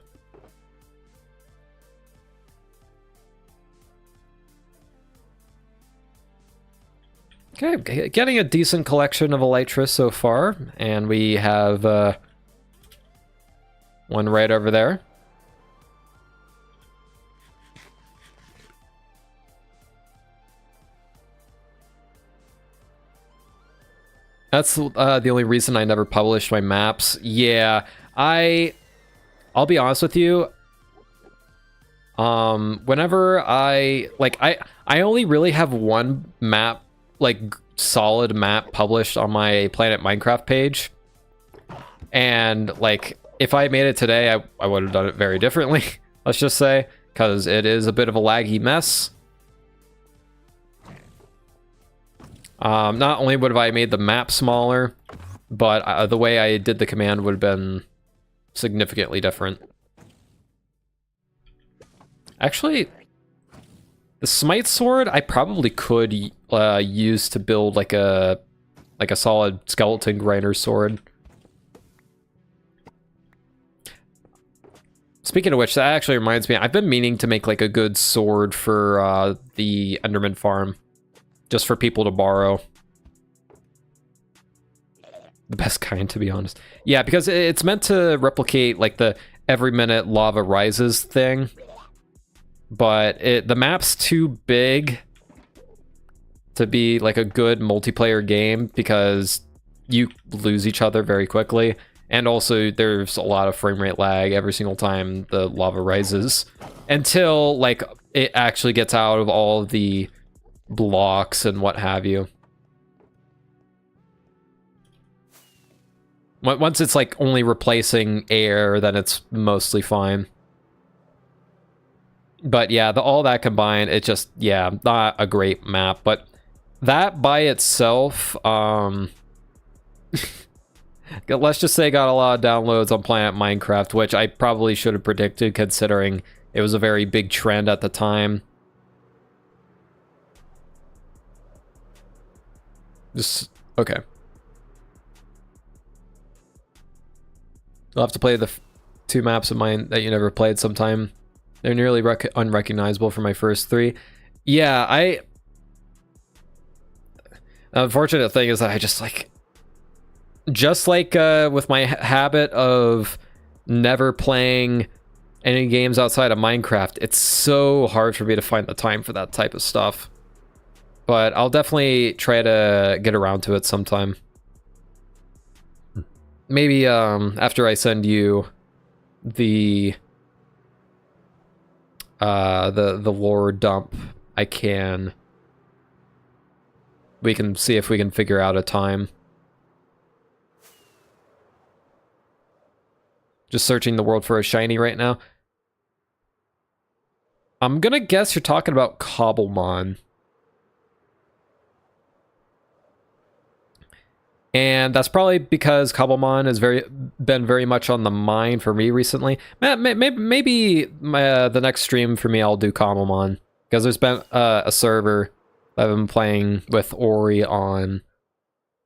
Okay, getting a decent collection of elytra so far, and we have one right over there. That's the only reason I never published my maps. Yeah, I'll be honest with you. Whenever I only really have one map, like solid map published on my Planet Minecraft page. And like if I made it today, I would have done it very differently, let's just say, because it is a bit of a laggy mess. Not only would have I made the map smaller, but the way I did the command would have been significantly different. Actually, the Smite Sword I probably could use to build like a solid skeleton grinder sword. Speaking of which, that actually reminds me, I've been meaning to make like a good sword for the Enderman farm. Just for people to borrow. The best kind, to be honest. Yeah, because it's meant to replicate like the every minute lava rises thing. But the map's too big to be like a good multiplayer game because you lose each other very quickly. And also there's a lot of frame rate lag every single time the lava rises. Until like it actually gets out of all of the blocks and what have you. Once it's like only replacing air, then it's mostly fine. But yeah, all that combined, it just, yeah, not a great map. But that by itself, let's just say got a lot of downloads on Planet Minecraft, which I probably should have predicted considering it was a very big trend at the time. Just, okay. You'll have to play the two maps of mine that you never played sometime. They're nearly unrecognizable for my first three. Yeah, the unfortunate thing is that I just like with my habit of never playing any games outside of Minecraft, it's so hard for me to find the time for that type of stuff. But I'll definitely try to get around to it sometime. Maybe after I send you the lore dump, we can see if we can figure out a time. Just searching the world for a shiny right now. I'm gonna guess you're talking about Cobblemon. And that's probably because Cobblemon has been very much on the mind for me recently. Maybe the next stream for me I'll do Cobblemon, because there's been a server that I've been playing with Ori on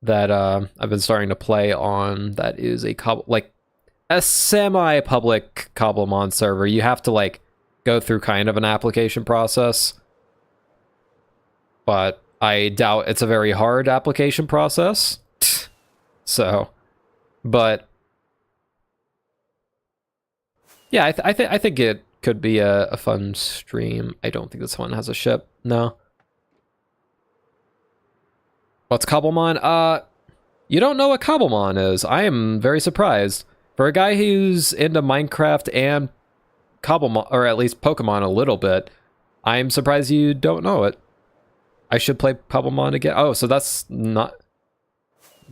that I've been starting to play on. That is a semi-public Cobblemon server. You have to like go through kind of an application process, but I doubt it's a very hard application process. So, but yeah, I think it could be a fun stream. I don't think this one has a ship. No. What's Cobblemon? You don't know what Cobblemon is. I am very surprised. For a guy who's into Minecraft and Cobblemon, or at least Pokemon a little bit, I'm surprised you don't know it. I should play Pubblemon again. Oh, so that's not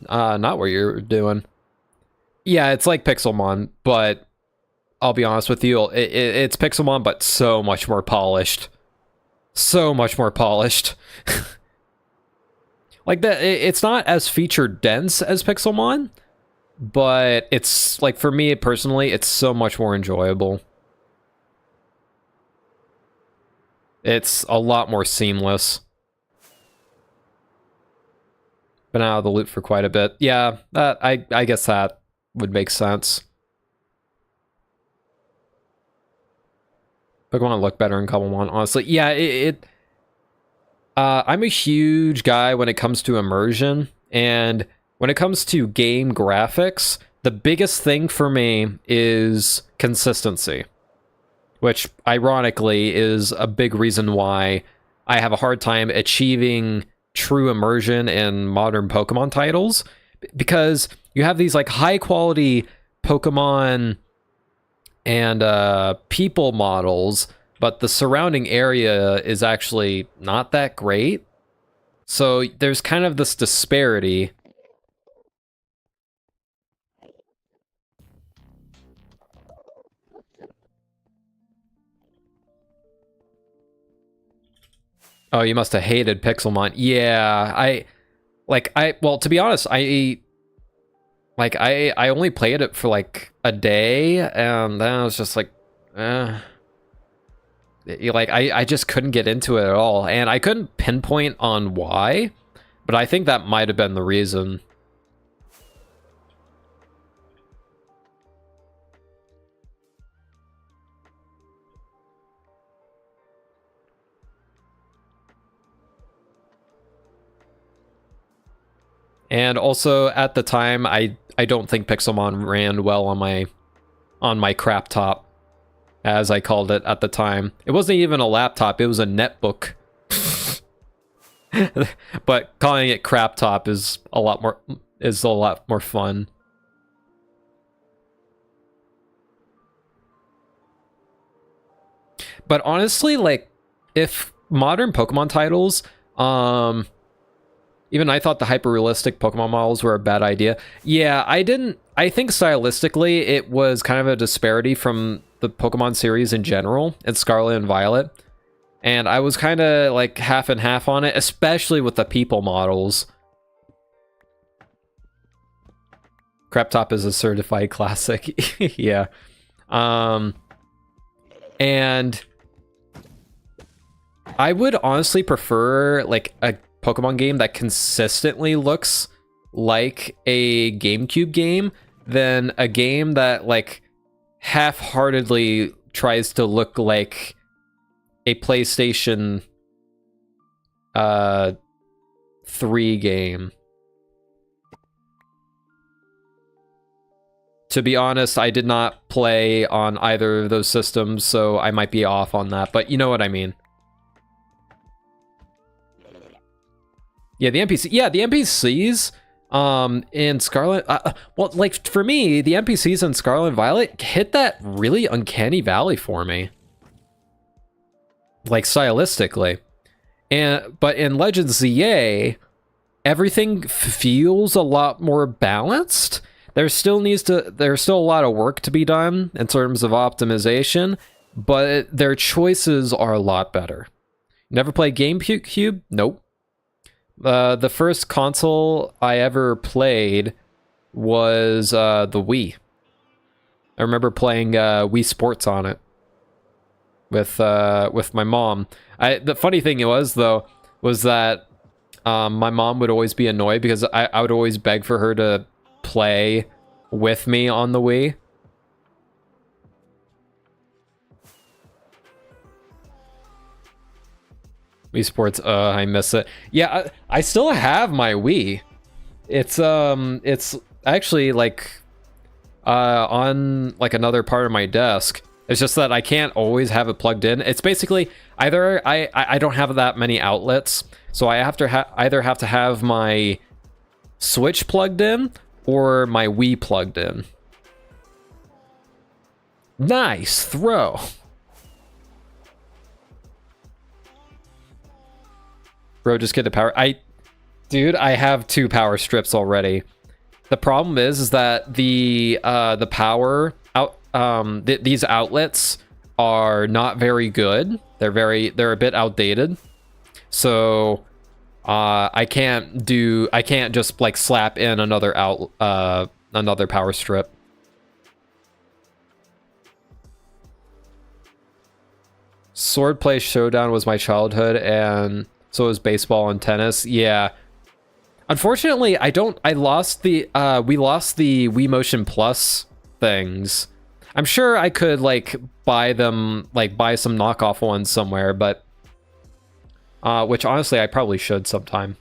what you're doing. Yeah, it's like Pixelmon, but I'll be honest with you, it's Pixelmon, but so much more polished. So much more polished. Like that, it's not as feature dense as Pixelmon, but it's like, for me personally, it's so much more enjoyable. It's a lot more seamless. Been out of the loop for quite a bit. Yeah, that I guess that would make sense. Pokemon look better in Cobblemon, honestly. Yeah, I'm a huge guy when it comes to immersion, and when it comes to game graphics, the biggest thing for me is consistency, which ironically is a big reason why I have a hard time achieving true immersion in modern Pokemon titles, because you have these like high quality Pokemon and people models, but the surrounding area is actually not that great. So there's kind of this disparity. Oh, you must have hated Pixelmon. Yeah, well, to be honest, I only played it for like a day, and then I was just like, I just couldn't get into it at all, and I couldn't pinpoint on why, but I think that might have been the reason. And also at the time, I don't think Pixelmon ran well on my crap top, as I called it at the time. It wasn't even a laptop, it was a netbook. But calling it crap top is a lot more fun. But honestly, like, if modern Pokemon titles, even I thought the hyper-realistic Pokemon models were a bad idea. Yeah, I think stylistically it was kind of a disparity from the Pokemon series in general, and Scarlet and Violet. And I was kind of like half and half on it, especially with the people models. Crap Top is a certified classic. Yeah. And I would honestly prefer like a Pokemon game that consistently looks like a GameCube game than a game that like half-heartedly tries to look like a PlayStation 3 game. To be honest, I did not play on either of those systems, so I might be off on that, but you know what I mean. Yeah, the NPCs in Scarlet, well, like, for me, the NPCs in Scarlet and Violet hit that really uncanny valley for me. Like, stylistically. But in Legends ZA, everything feels a lot more balanced. There's still a lot of work to be done in terms of optimization, but their choices are a lot better. Never played GameCube? Nope. The first console I ever played was the Wii. I remember playing Wii Sports on it with my mom. The funny thing was that my mom would always be annoyed because I would always beg for her to play with me on the Wii. Wii Sports, I miss it. Yeah, I still have my Wii. It's actually like on like another part of my desk. It's just that I can't always have it plugged in. It's basically either I don't have that many outlets, so I have to either have to have my Switch plugged in or my Wii plugged in. Nice throw. Bro, just get the power. Dude, I have 2 power strips already. The problem is that the power out these outlets are not very good. They're a bit outdated. So I can't just like slap in another power strip. Swordplay Showdown was my childhood, and so was baseball and tennis. Yeah. Unfortunately, we lost the Wii Motion Plus things. I'm sure I could like buy them, like buy some knockoff ones somewhere, but which honestly I probably should sometime.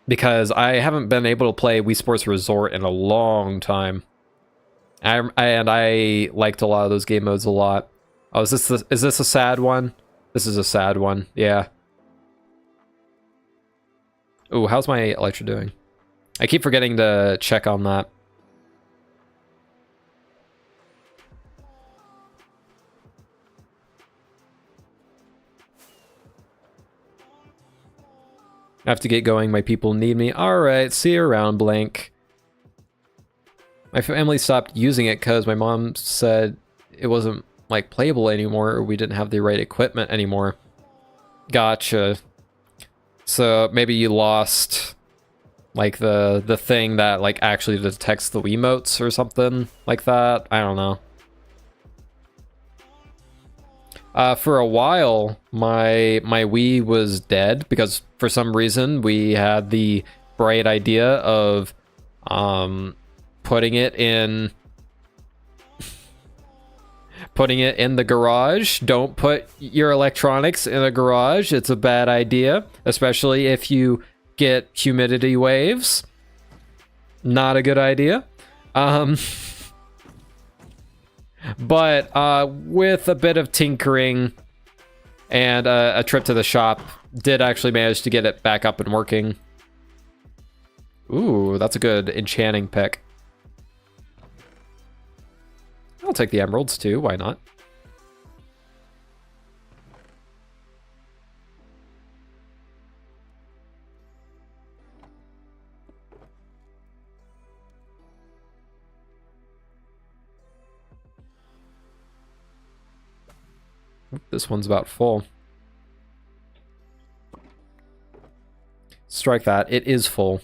Because I haven't been able to play Wii Sports Resort in a long time. And I liked a lot of those game modes a lot. Oh, is this a sad one? This is a sad one, yeah. Ooh, how's my Elytra doing? I keep forgetting to check on that. I have to get going. My people need me. Alright, see you around, Blank. My family stopped using it because my mom said it wasn't like playable anymore, or we didn't have the right equipment anymore. Gotcha. So maybe you lost like the thing that like actually detects the Wiimotes or something like that. I don't know. For a while, my Wii was dead because for some reason we had the bright idea of putting it in the garage. Don't put your electronics in a garage. It's a bad idea, especially if you get humidity waves. Not a good idea. But with a bit of tinkering and a trip to the shop, did actually manage to get it back up and working. Ooh, that's a good enchanting pick. I'll take the emeralds too, why not? This one's about full. Strike that, it is full.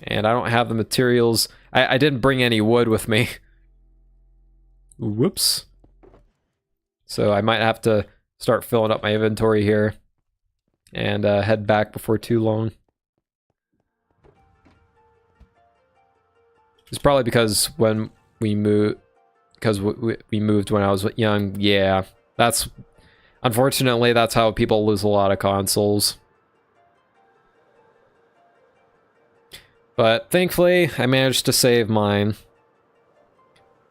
And I don't have the materials. I didn't bring any wood with me. Whoops. So I might have to start filling up my inventory here and head back before too long. It's probably because when we moved, we moved when I was young. Yeah, that's unfortunately that's how people lose a lot of consoles. But thankfully, I managed to save mine.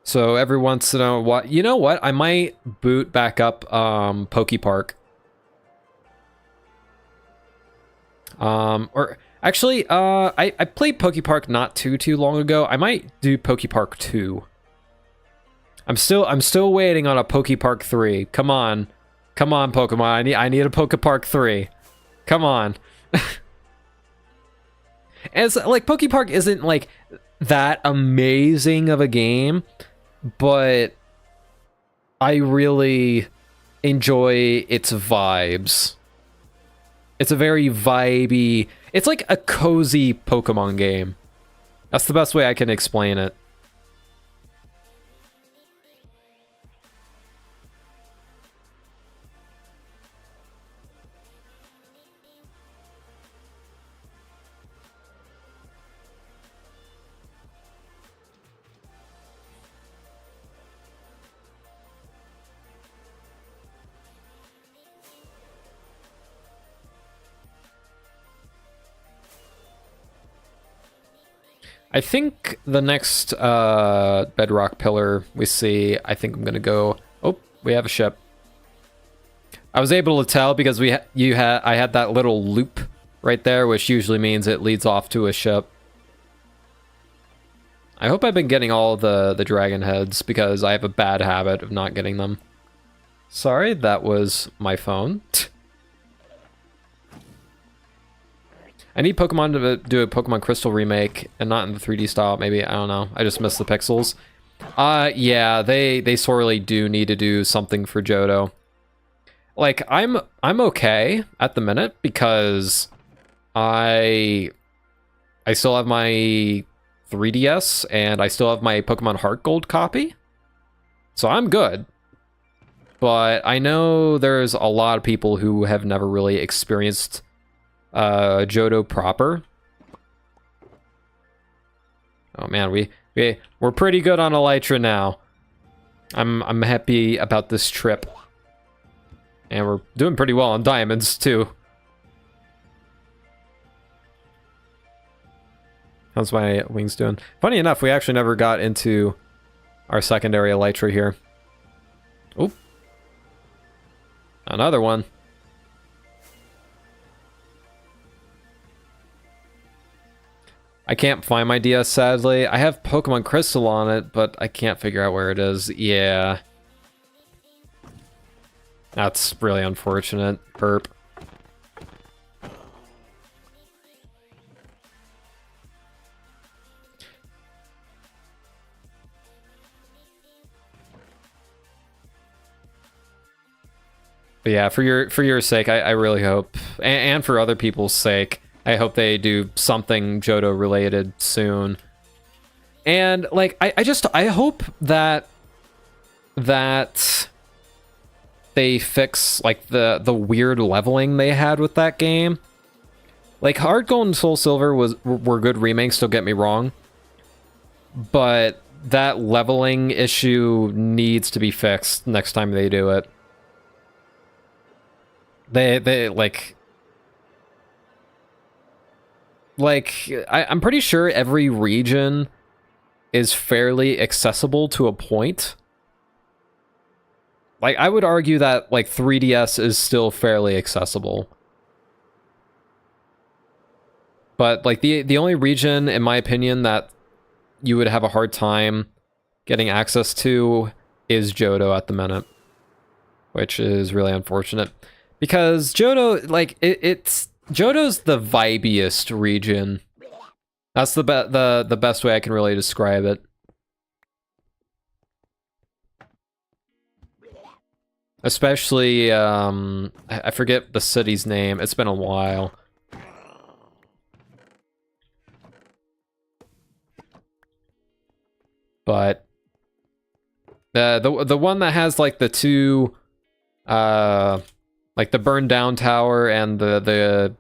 So every once in a while, you know what? I might boot back up PokePark. Or actually, I played PokePark not too long ago. I might do PokePark 2. I'm still waiting on a PokePark 3. Come on, Pokemon. I need a PokePark 3. Come on. As like PokePark isn't like that amazing of a game, but I really enjoy its vibes. It's a very vibey, it's like a cozy Pokemon game. That's the best way I can explain it. I think the next bedrock pillar we see, I think I'm gonna go. Oh, we have a ship. I was able to tell because I had that little loop right there, which usually means it leads off to a ship. I hope I've been getting all the dragon heads because I have a bad habit of not getting them. Sorry, that was my phone. I need Pokemon to do a Pokemon Crystal remake, and not in the 3D style, maybe, I don't know. I just missed the pixels. Yeah, they sorely do need to do something for Johto. Like, I'm okay at the minute, because I still have my 3DS, and I still have my Pokemon Heart Gold copy. So I'm good. But I know there's a lot of people who have never really experienced Johto proper. Oh man, we're pretty good on Elytra now. I'm happy about this trip. And we're doing pretty well on diamonds too. How's my wings doing? Funny enough, we actually never got into our secondary Elytra here. Oop. Another one. I can't find my DS, sadly. I have Pokemon Crystal on it, but I can't figure out where it is. Yeah. That's really unfortunate. Burp. But yeah, for your sake, I really hope, and for other people's sake, I hope they do something Johto related soon. And like, I hope that they fix like the weird leveling they had with that game. Like Heart Gold and Soul Silver were good remakes, don't get me wrong, but that leveling issue needs to be fixed next time they do it. They I'm pretty sure every region is fairly accessible to a point. Like, I would argue that, like, 3DS is still fairly accessible. But, like, the only region, in my opinion, that you would have a hard time getting access to is Johto at the minute. Which is really unfortunate. Because Johto, like, Johto's the vibiest region. That's the best way I can really describe it. Especially, I forget the city's name. It's been a while. But the one that has like the two, like the burned down tower and the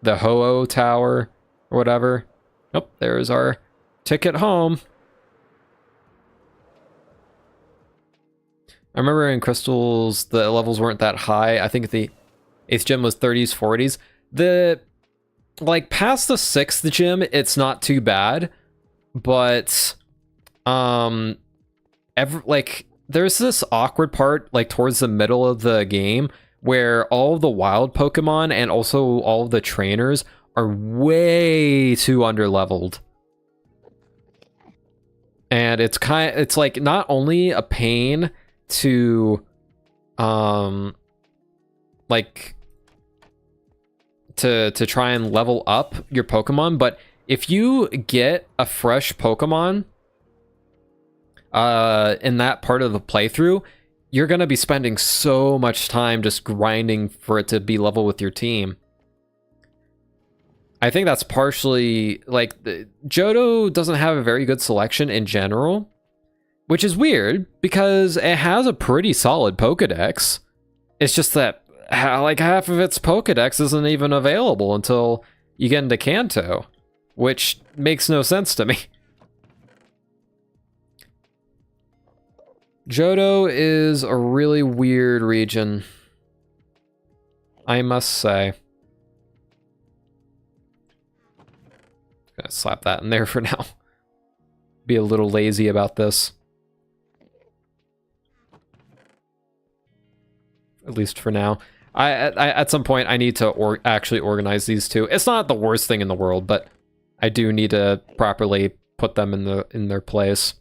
Ho-Oh tower or whatever. Oh, there's our ticket home. I remember in Crystals, the levels weren't that high. I think the 8th gym was 30s, 40s. Like, past the 6th gym, it's not too bad. But, there's this awkward part, like, towards the middle of the game, where all the wild Pokemon and also all the trainers are way too underleveled. And it's like not only a pain to like to try and level up your Pokemon, but if you get a fresh Pokemon in that part of the playthrough, you're gonna be spending so much time just grinding for it to be level with your team. I think that's partially like Johto doesn't have a very good selection in general, which is weird because it has a pretty solid Pokedex. It's just that like half of its Pokedex isn't even available until you get into Kanto, which makes no sense to me. Johto is a really weird region, I must say. Gonna slap that in there for now. Be a little lazy about this. At least for now. I at some point I need to actually organize these two. It's not the worst thing in the world, but I do need to properly put them in their place.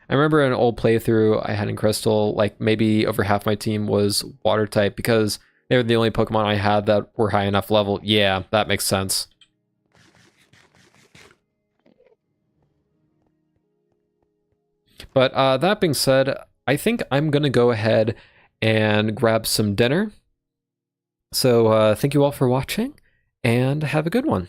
I remember in an old playthrough I had in Crystal, like maybe over half my team was water type because they were the only Pokemon I had that were high enough level. Yeah, that makes sense. But that being said, I think I'm going to go ahead and grab some dinner. So thank you all for watching, and have a good one.